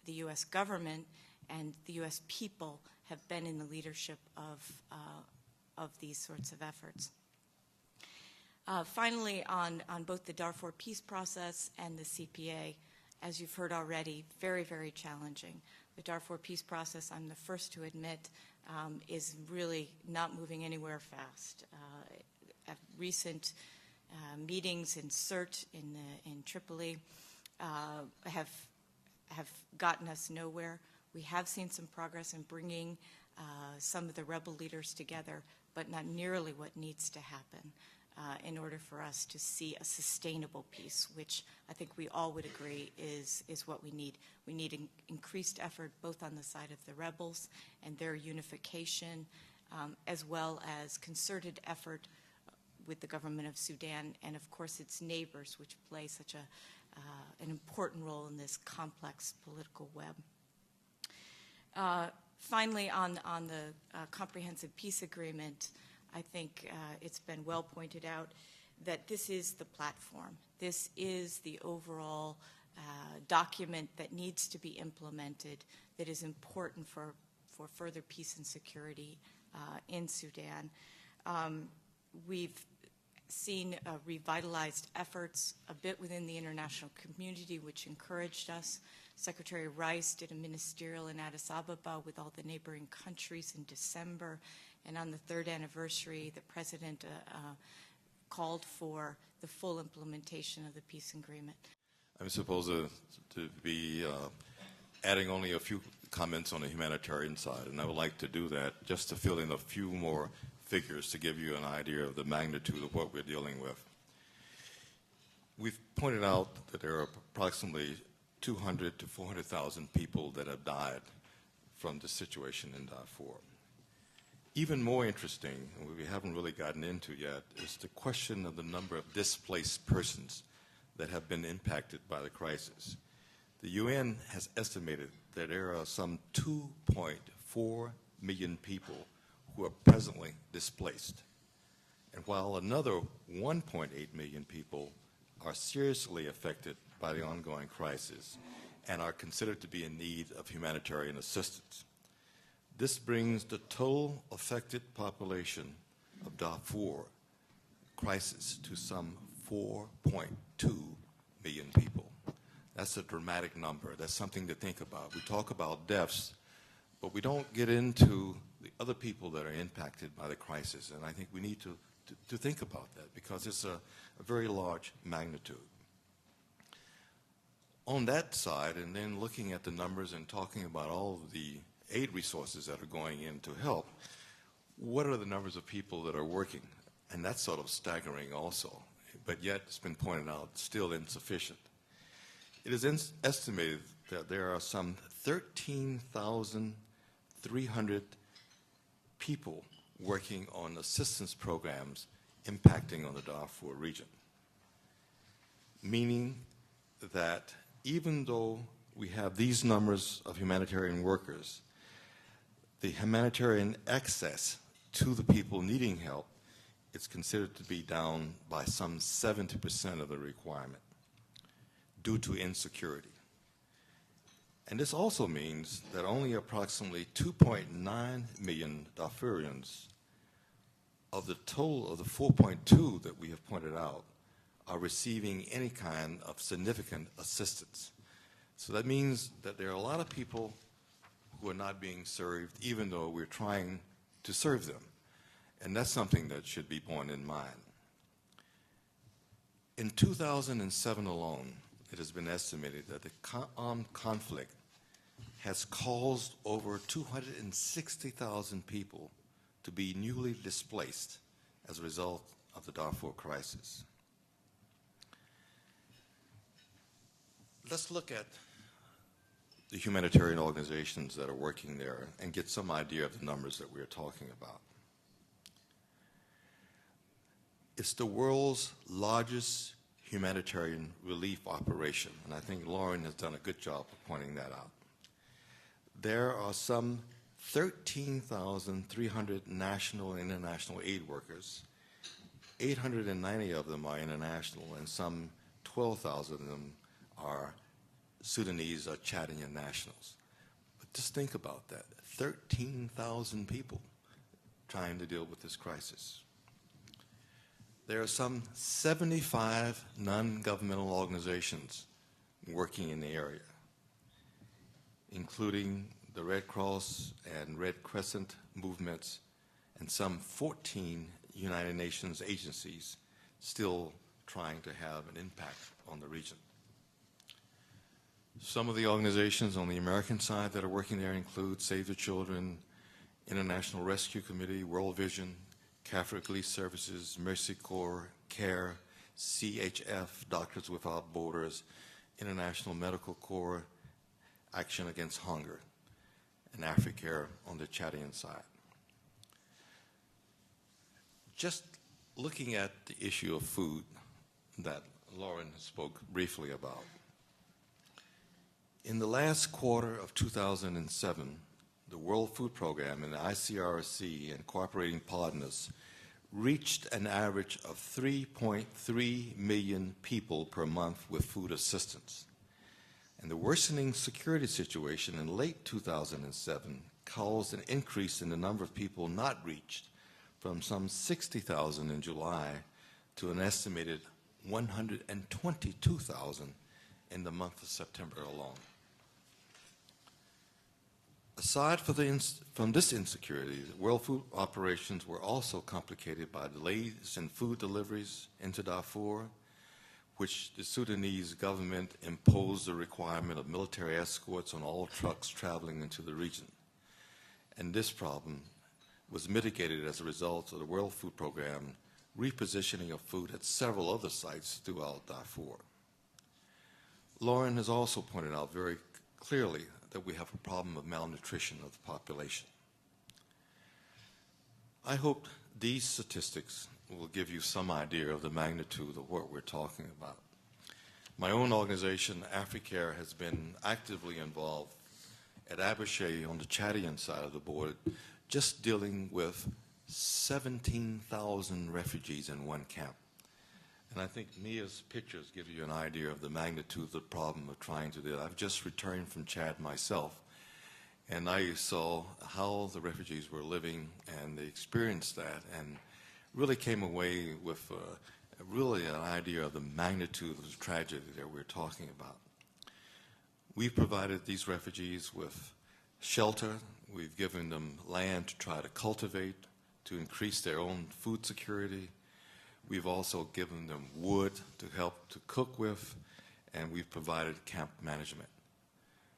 the U.S. government and the U.S. people have been in the leadership of these sorts of efforts. Finally, on both the Darfur peace process and the CPA, as you've heard already, very, very challenging. The Darfur peace process, I'm the first to admit, is really not moving anywhere fast. Recent meetings in CERT in Tripoli have gotten us nowhere. We have seen some progress in bringing some of the rebel leaders together, but not nearly what needs to happen in order for us to see a sustainable peace, which I think we all would agree is what we need. We need increased effort both on the side of the rebels and their unification, as well as concerted effort with the government of Sudan and, of course, its neighbors, which play such an important role in this complex political web. Finally, on the comprehensive peace agreement, I think it's been well pointed out that this is the platform. This is the overall document that needs to be implemented, that is important for further peace and security in Sudan. We've seen revitalized efforts a bit within the international community, which encouraged us. Secretary Rice did a ministerial in Addis Ababa with all the neighboring countries in December, and on the third anniversary, the President called for the full implementation of the peace agreement. I'm supposed to be adding only a few comments on the humanitarian side, and I would like to do that just to fill in a few more figures to give you an idea of the magnitude of what we're dealing with. We've pointed out that there are approximately 200 to 400,000 people that have died from the situation in Darfur. Even more interesting, and we haven't really gotten into yet, is the question of the number of displaced persons that have been impacted by the crisis. The UN has estimated that there are some 2.4 million people who are presently displaced. And while another 1.8 million people are seriously affected by the ongoing crisis and are considered to be in need of humanitarian assistance. This brings the total affected population of Darfur crisis to some 4.2 million people. That's a dramatic number. That's something to think about. We talk about deaths, but we don't get into the other people that are impacted by the crisis. And I think we need to think about that because it's a very large magnitude. On that side, and then looking at the numbers and talking about all of the aid resources that are going in to help, what are the numbers of people that are working? And that's sort of staggering also, but yet it's been pointed out, still insufficient. It is estimated that there are some 13,300 people working on assistance programs impacting on the Darfur region, meaning that even though we have these numbers of humanitarian workers, the humanitarian access to the people needing help is considered to be down by some 70% of the requirement due to insecurity. And this also means that only approximately 2.9 million Darfurians of the total of the 4.2 that we have pointed out are receiving any kind of significant assistance. So that means that there are a lot of people who are not being served, even though we're trying to serve them. And that's something that should be borne in mind. In 2007 alone, it has been estimated that the armed conflict has caused over 260,000 people to be newly displaced as a result of the Darfur crisis. Let's look at the humanitarian organizations that are working there and get some idea of the numbers that we're talking about. It's the world's largest humanitarian relief operation, and I think Lauren has done a good job of pointing that out. There are some 13,300 national and international aid workers. 890 of them are international, and some 12,000 of them are Sudanese or Chadian nationals. But just think about that, 13,000 people trying to deal with this crisis. There are some 75 non-governmental organizations working in the area, including the Red Cross and Red Crescent movements and some 14 United Nations agencies still trying to have an impact on the region. Some of the organizations on the American side that are working there include Save the Children, International Rescue Committee, World Vision, Catholic Relief Services, Mercy Corps, CARE, CHF, Doctors Without Borders, International Medical Corps, Action Against Hunger, and Africare on the Chadian side. Just looking at the issue of food that Lauren spoke briefly about. In the last quarter of 2007, the World Food Program and the ICRC and cooperating partners reached an average of 3.3 million people per month with food assistance. And the worsening security situation in late 2007 caused an increase in the number of people not reached from some 60,000 in July to an estimated 122,000 in the month of September alone. Aside from this insecurity, world food operations were also complicated by delays in food deliveries into Darfur, which the Sudanese government imposed the requirement of military escorts on all trucks traveling into the region. And this problem was mitigated as a result of the World Food Program repositioning of food at several other sites throughout Darfur. Lauren has also pointed out very clearly that we have a problem of malnutrition of the population. I hope these statistics will give you some idea of the magnitude of what we're talking about. My own organization, Africare, has been actively involved at Abushai on the Chadian side of the border, just dealing with 17,000 refugees in one camp. And I think Mia's pictures give you an idea of the magnitude of the problem of trying to do that. I've just returned from Chad myself, and I saw how the refugees were living, and they experienced that, and really came away with really an idea of the magnitude of the tragedy that we're talking about. We've provided these refugees with shelter. We've given them land to try to cultivate, to increase their own food security. We've also given them wood to help to cook with, and we've provided camp management.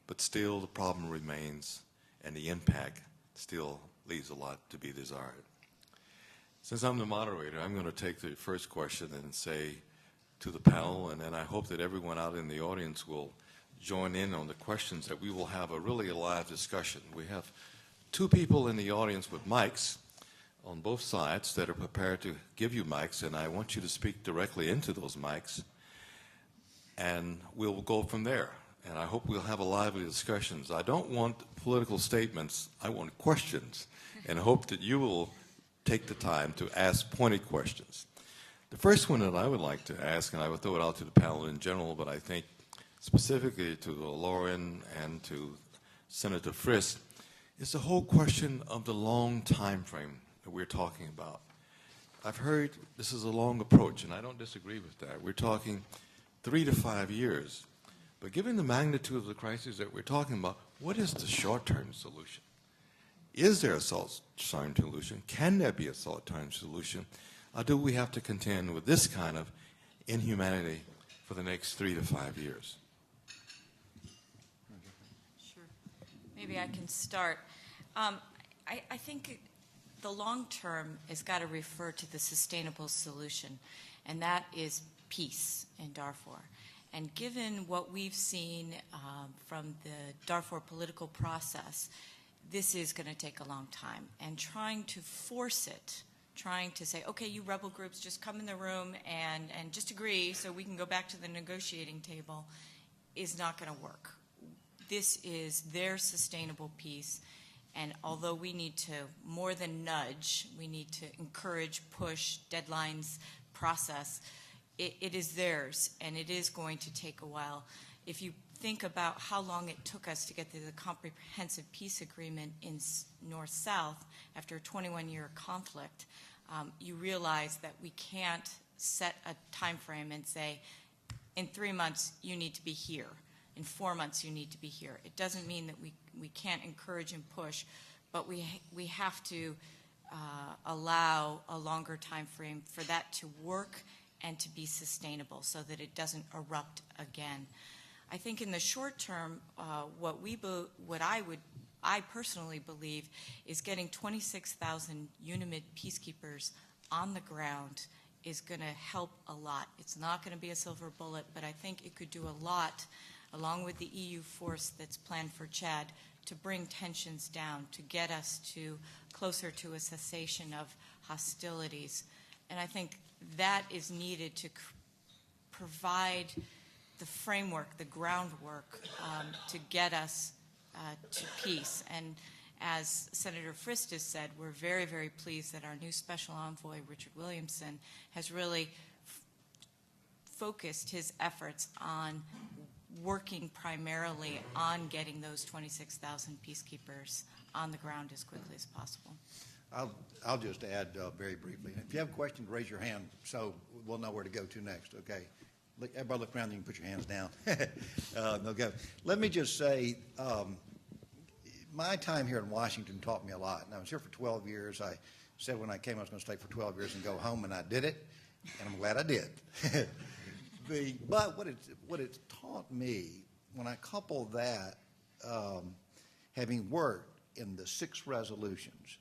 But still, the problem remains, and the impact still leaves a lot to be desired. Since I'm the moderator, I'm going to take the first question and say to the panel, and then I hope that everyone out in the audience will join in on the questions, that we will have a really live discussion. We have two people in the audience with mics on both sides that are prepared to give you mics, and I want you to speak directly into those mics, and we'll go from there. And I hope we'll have a lively discussions. I don't want political statements. I want questions, and I hope that you will take the time to ask pointed questions. The first one that I would like to ask, and I will throw it out to the panel in general, but I think specifically to Lauren and to Senator Frist, is the whole question of the long time frame that we're talking about. I've heard this is a long approach, and I don't disagree with that. We're talking 3 to 5 years. But given the magnitude of the crisis that we're talking about, what is the short-term solution? Is there a short-term solution? Can there be a short-term solution? Or do we have to contend with this kind of inhumanity for the next 3 to 5 years? Sure. Maybe I can start. I think the long term has got to refer to the sustainable solution, and that is peace in Darfur. And given what we've seen from the Darfur political process, this is going to take a long time. And trying to force it, trying to say, okay, you rebel groups, just come in the room and just agree so we can go back to the negotiating table, is not going to work. This is their sustainable peace. And although we need to more than nudge, we need to encourage, push, deadlines, process, it is theirs, and it is going to take a while. If you think about how long it took us to get to the comprehensive peace agreement in North-South after a 21-year conflict, you realize that we can't set a time frame and say, in 3 months, you need to be here. In 4 months, you need to be here. It doesn't mean that we can't encourage and push, but we have to allow a longer time frame for that to work and to be sustainable so that it doesn't erupt again. I think in the short term, what I personally believe is getting 26,000 UNAMID peacekeepers on the ground is going to help a lot. It's not going to be a silver bullet, but I think it could do a lot, along with the EU force that's planned for Chad, to bring tensions down, to get us to closer to a cessation of hostilities. And I think that is needed to provide the framework, the groundwork to get us to peace. And as Senator Frist has said, we're very, very pleased that our new Special Envoy, Richard Williamson, has really focused his efforts on working primarily on getting those 26,000 peacekeepers on the ground as quickly as possible. I'll just add very briefly. If you have questions, raise your hand so we'll know where to go to next, okay? Everybody look around, you can put your hands down. No go. Let me just say, my time here in Washington taught me a lot. And I was here for 12 years. I said when I came I was going to stay for 12 years and go home, and I did it, and I'm glad I did. But what it's taught me, when I couple that, having worked in the 6 resolutions,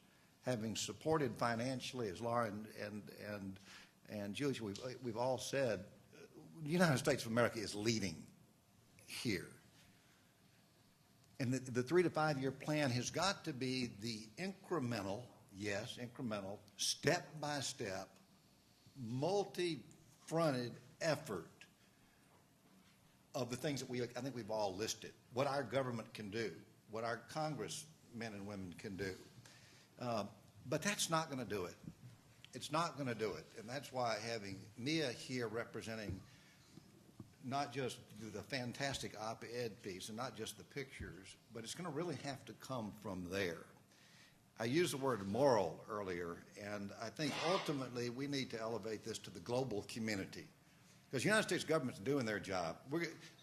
having supported financially, as Laura and Julius, we've all said, the United States of America is leading here. And the 3 to 5 year plan has got to be the incremental, yes, incremental, step-by-step, multi-fronted effort of the things that I think we've all listed, what our government can do, what our congressmen and women can do. But that's not going to do it. It's not going to do it. And that's why having Mia here representing not just the fantastic op-ed piece and not just the pictures, but it's going to really have to come from there. I used the word moral earlier, and I think ultimately we need to elevate this to the global community. Because the United States government's doing their job.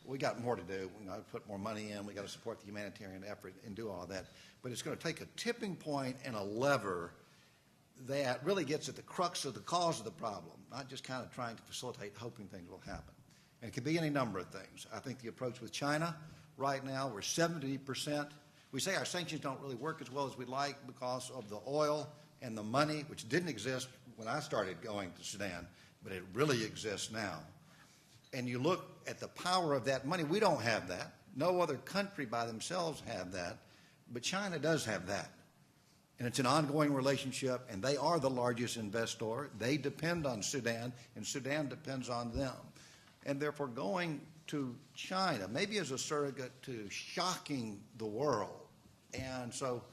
We got more to do. We got to put more money in. We got to support the humanitarian effort and do all that. But it's going to take a tipping point and a lever that really gets at the crux of the cause of the problem, not just kind of trying to facilitate hoping things will happen. And it could be any number of things. I think the approach with China right now, we're 70%. We say our sanctions don't really work as well as we'd like because of the oil and the money, which didn't exist when I started going to Sudan, but it really exists now. And you look at the power of that money. We don't have that. No other country by themselves have that, but China does have that. And it's an ongoing relationship, and they are the largest investor. They depend on Sudan, and Sudan depends on them. And therefore going to China, maybe as a surrogate to shocking the world. And so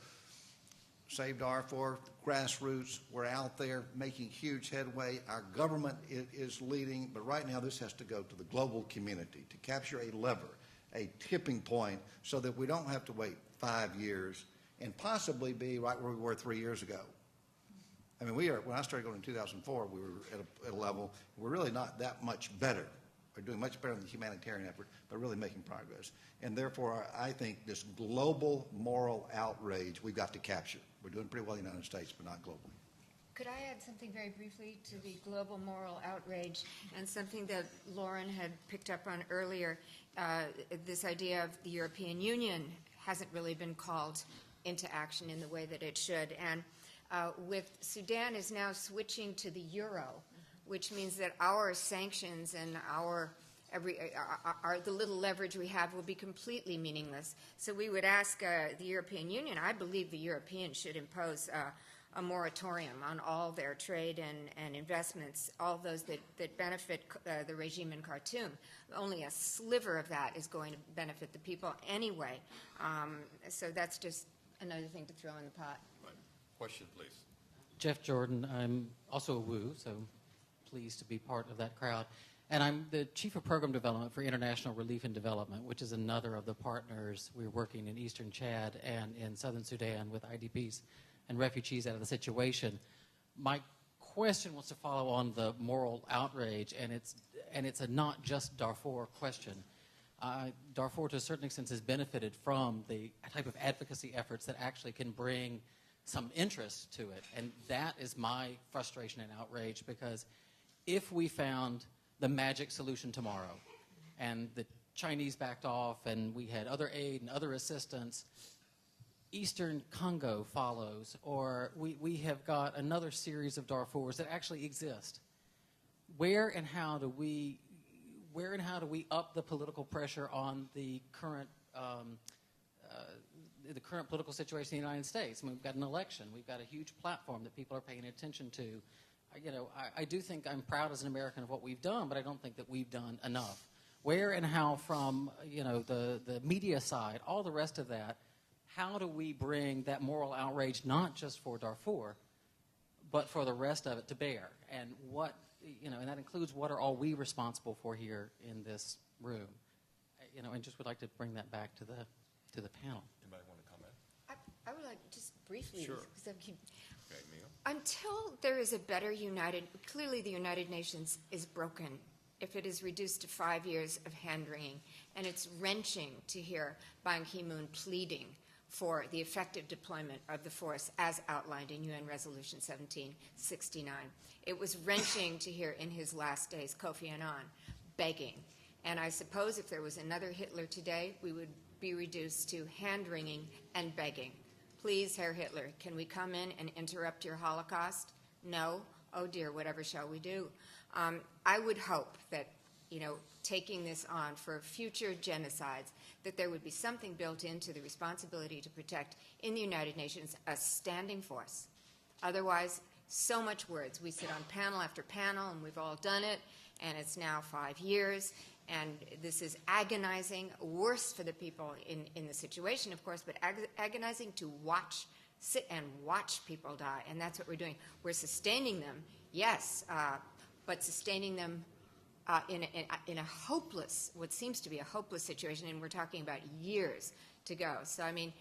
Save Darfur, grassroots, we're out there making huge headway. Our government is leading, but right now this has to go to the global community to capture a lever, a tipping point, so that we don't have to wait 5 years and possibly be right where we were 3 years ago. I mean, when I started going in 2004, we were at a level, we're really not that much better. We're doing much better in the humanitarian effort, but really making progress. And therefore, I think this global moral outrage we've got to capture. We're doing pretty well in the United States, but not globally. Could I add something very briefly to the global moral outrage and something that Lauren had picked up on earlier, this idea of the European Union hasn't really been called into action in the way that it should. And with Sudan is now switching to the euro, which means that our sanctions and the little leverage we have will be completely meaningless. So we would ask the European Union, I believe the Europeans should impose a moratorium on all their trade and investments, all those that benefit the regime in Khartoum. Only a sliver of that is going to benefit the people anyway. So that's just another thing to throw in the pot. Right. Question, please. Jeff Jordan. I'm also a WU, so pleased to be part of that crowd. And I'm the Chief of Program Development for International Relief and Development, which is another of the partners we're working in Eastern Chad and in Southern Sudan with IDPs and refugees out of the situation. My question wants to follow on the moral outrage, and it's a not just Darfur question. Darfur, to a certain extent, has benefited from the type of advocacy efforts that actually can bring some interest to it. And that is my frustration and outrage, because if we found the magic solution tomorrow and the Chinese backed off and we had other aid and other assistance, Eastern Congo follows, or we have got another series of Darfurs that actually exist. Where and how do we up the political pressure on the current political situation in the United States? I mean, we've got an election. We've got a huge platform that people are paying attention to. I do think I'm proud as an American of what we've done, but I don't think that we've done enough. Where and how from, the media side, all the rest of that, how do we bring that moral outrage not just for Darfur, but for the rest of it to bear? And and that includes what are all we responsible for here in this room? And just would like to bring that back to the panel. Anybody want to comment? I would like just briefly, Sure. because I keep, Okay, Mia? until there is a better clearly the United Nations is broken if it is reduced to 5 years of hand-wringing, and it's wrenching to hear Ban Ki-moon pleading for the effective deployment of the force as outlined in UN Resolution 1769. It was wrenching to hear in his last days Kofi Annan begging. And I suppose if there was another Hitler today, we would be reduced to hand-wringing and begging. Please, Herr Hitler, can we come in and interrupt your Holocaust? No? Oh dear, whatever shall we do? I would hope that, taking this on for future genocides, that there would be something built into the responsibility to protect in the United Nations a standing force. Otherwise, so much words. We sit on panel after panel, and we've all done it, and it's now 5 years, and this is agonizing, worse for the people in the situation, of course, but agonizing to sit and watch people die, and that's what we're doing. We're sustaining them, yes, but sustaining them in a hopeless, what seems to be a hopeless situation, and we're talking about years to go. So, I mean,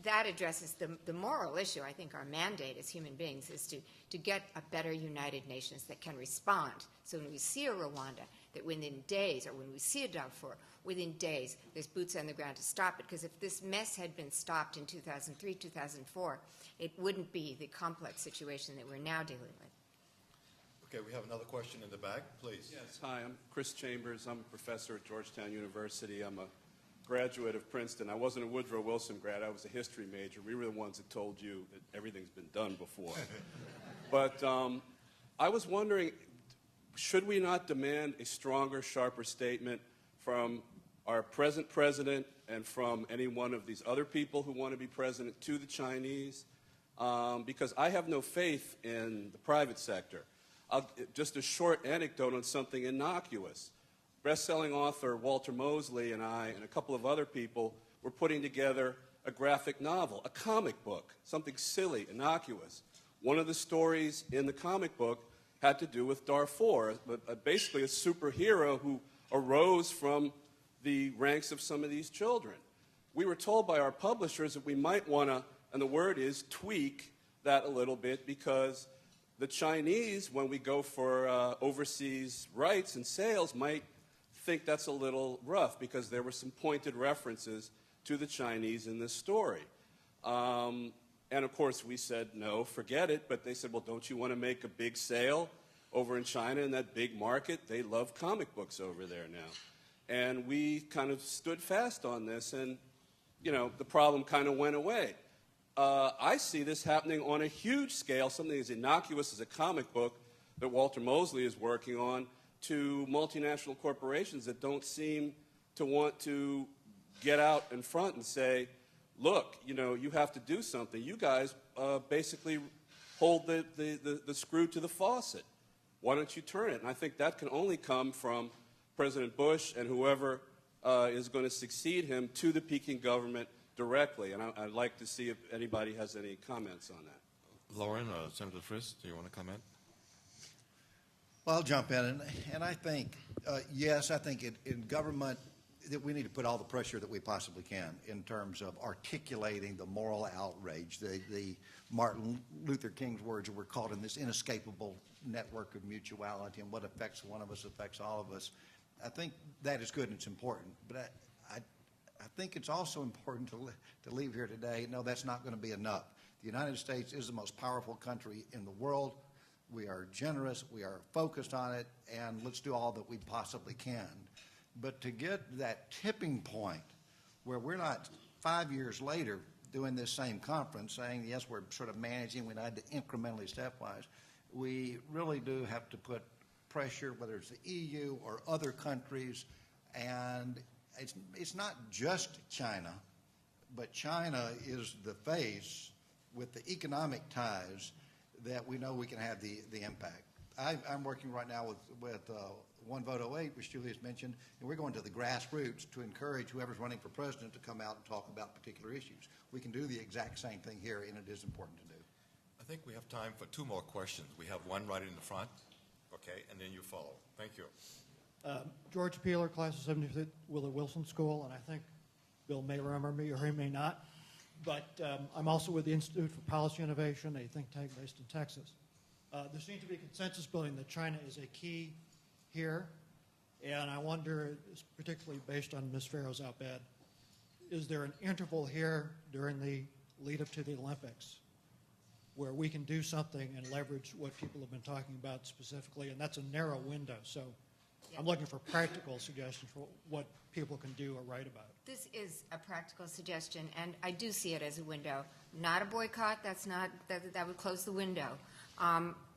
that addresses the moral issue. I think our mandate as human beings is to get a better United Nations that can respond. So when we see a Rwanda, that within days, or when we see a Darfur, within days, there's boots on the ground to stop it. Because if this mess had been stopped in 2003, 2004, it wouldn't be the complex situation that we're now dealing with. Okay, we have another question in the back, please. Yes, hi, I'm Chris Chambers. I'm a professor at Georgetown University. I'm a graduate of Princeton. I wasn't a Woodrow Wilson grad. I was a history major. We were the ones that told you that everything's been done before. But I was wondering, should we not demand a stronger, sharper statement from our present president and from any one of these other people who want to be president to the Chinese? Because I have no faith in the private sector. Just a short anecdote on something innocuous. Best-selling author Walter Mosley and I and a couple of other people were putting together a graphic novel, a comic book, something silly, innocuous. One of the stories in the comic book had to do with Darfur, basically a superhero who arose from the ranks of some of these children. We were told by our publishers that we might want to, and the word is tweak that a little bit, because the Chinese, when we go for overseas rights and sales, might think that's a little rough, because there were some pointed references to the Chinese in this story. And of course we said, no, forget it. But they said, well, don't you want to make a big sale over in China in that big market? They love comic books over there now. And we kind of stood fast on this, and, the problem kind of went away. I see this happening on a huge scale, something as innocuous as a comic book that Walter Mosley is working on, to multinational corporations that don't seem to want to get out in front and say, look, you have to do something. You guys basically hold the screw to the faucet. Why don't you turn it? And I think that can only come from President Bush and whoever is going to succeed him to the Peking government directly. And I'd like to see if anybody has any comments on that. Lauren, Senator Frist, do you want to comment? Well, I'll jump in, and I think, yes, I think in government that we need to put all the pressure that we possibly can in terms of articulating the moral outrage, the Martin Luther King's words were called in this inescapable network of mutuality, and what affects one of us affects all of us. I think that is good and it's important, but I think it's also important to leave here today. No, that's not going to be enough. The United States is the most powerful country in the world. We are generous, we are focused on it, and let's do all that we possibly can. But to get that tipping point where we're not 5 years later doing this same conference saying, yes, we're sort of managing, we need to incrementally, stepwise, we really do have to put pressure, whether it's the EU or other countries, and it's not just China, but China is the face with the economic ties that we know we can have the impact. I'm working right now with One Vote 08, which Julius mentioned, and we're going to the grassroots to encourage whoever's running for president to come out and talk about particular issues. We can do the exact same thing here, and it is important to do. I think we have time for two more questions. We have one right in the front, okay, and then you follow. Thank you. George Peeler, class of 75th, Willard Wilson School, and I think Bill may remember me or he may not. but I'm also with the Institute for Policy Innovation, a think tank based in Texas. There seems to be consensus building that China is a key here, and I wonder, particularly based on Ms. Farrow's op-ed, is there an interval here during the lead up to the Olympics where we can do something and leverage what people have been talking about specifically, and that's a narrow window. So I'm looking for practical suggestions for what people can do or write about. This is a practical suggestion, and I do see it as a window. Not a boycott. That would close the window.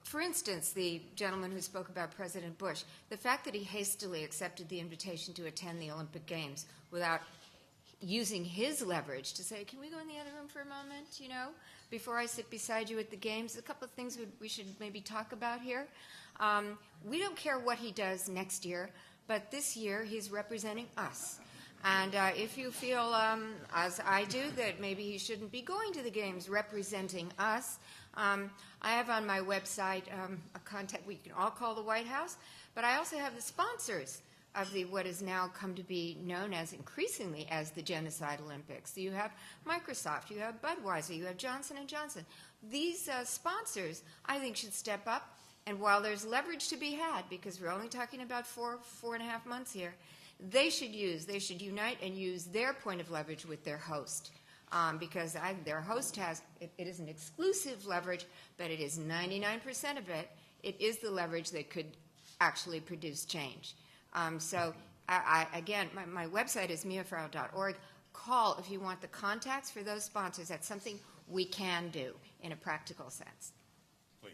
For instance, the gentleman who spoke about President Bush, the fact that he hastily accepted the invitation to attend the Olympic Games without using his leverage to say, can we go in the other room for a moment, before I sit beside you at the games? A couple of things we should maybe talk about here. We don't care what he does next year, but this year he's representing us. And if you feel, as I do, that maybe he shouldn't be going to the games representing us, I have on my website a contact we can all call the White House, but I also have the sponsors of what has now come to be known as increasingly as the Genocide Olympics. So you have Microsoft, you have Budweiser, you have Johnson & Johnson. These sponsors, I think, should step up. And while there's leverage to be had, because we're only talking about 4.5 months here, they should unite and use their point of leverage with their host. Because their host it isn't exclusive leverage, but it is 99% of it. It is the leverage that could actually produce change. So, again, my website is miafarrow.org. Call if you want the contacts for those sponsors. That's something we can do in a practical sense. Please.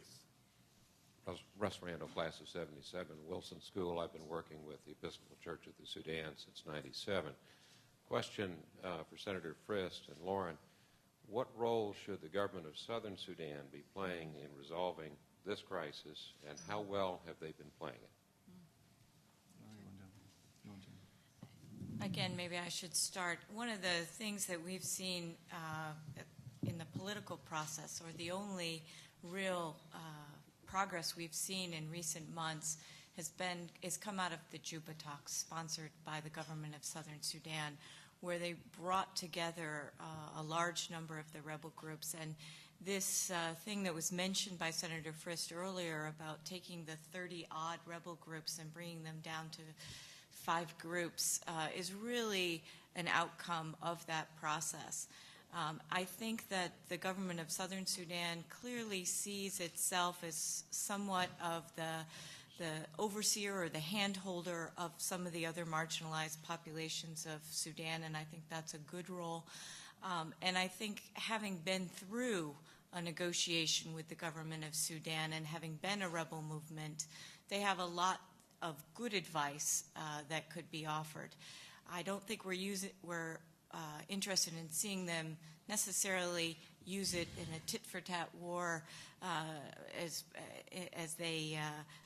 Russ Randall, class of 77, Wilson School. I've been working with the Episcopal Church of the Sudan since '97. Question for Senator Frist and Lauren. What role should the government of Southern Sudan be playing in resolving this crisis, and how well have they been playing it? Again, maybe I should start. One of the things that we've seen in the political process, or the only real progress we've seen in recent months, is come out of the Juba talks sponsored by the government of Southern Sudan, where they brought together a large number of the rebel groups. And this thing that was mentioned by Senator Frist earlier about taking the 30-odd rebel groups and bringing them down to 5 groups is really an outcome of that process. I think that the government of Southern Sudan clearly sees itself as somewhat of the overseer or the handholder of some of the other marginalized populations of Sudan, and I think that's a good role. And I think having been through a negotiation with the government of Sudan and having been a rebel movement, they have a lot of good advice that could be offered. I don't think we're interested in seeing them necessarily use it in a tit-for-tat war as they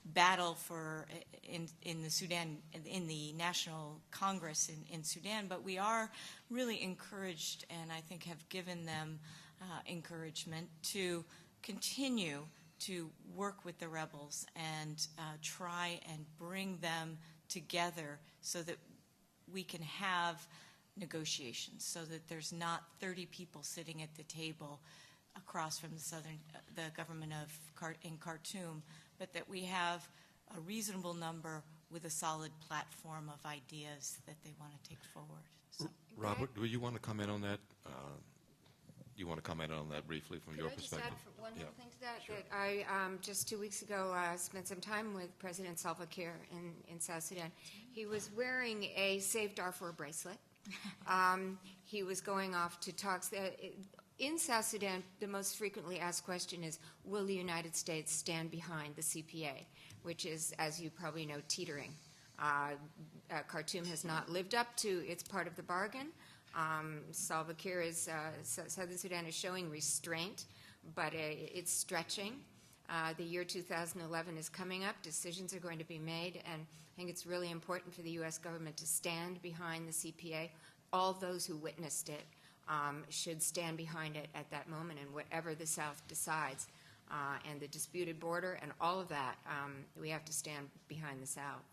battle for in the Sudan, in the National Congress in Sudan. But we are really encouraged, and I think have given them encouragement to continue to work with the rebels and try and bring them together so that we can have negotiations, so that there's not 30 people sitting at the table across from the government in Khartoum, but that we have a reasonable number with a solid platform of ideas that they want to take forward. So. Robert, do you want to comment on that? You want to comment on that briefly from your perspective? Could I just add one more thing to that? Sure. That I just 2 weeks ago spent some time with President Salva Kiir in South Sudan. He was wearing a Save Darfur bracelet. He was going off to talks. In South Sudan, the most frequently asked question is, will the United States stand behind the CPA, which is, as you probably know, teetering. Khartoum has not lived up to its part of the bargain. Salva Kiir Southern Sudan is showing restraint, but it's stretching. The year 2011 is coming up. Decisions are going to be made, and I think it's really important for the U.S. government to stand behind the CPA. All those who witnessed it should stand behind it at that moment, and whatever the South decides, and the disputed border and all of that, we have to stand behind the South.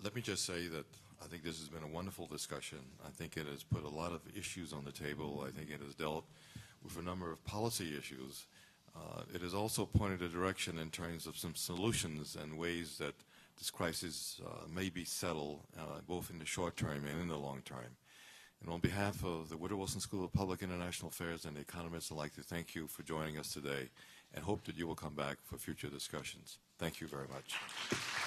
Let me just say that I think this has been a wonderful discussion. I think it has put a lot of issues on the table. I think it has dealt with a number of policy issues. It has also pointed a direction in terms of some solutions and ways that this crisis may be settled, both in the short term and in the long term. And on behalf of the Woodrow Wilson School of Public International Affairs and the Economist, I'd like to thank you for joining us today and hope that you will come back for future discussions. Thank you very much.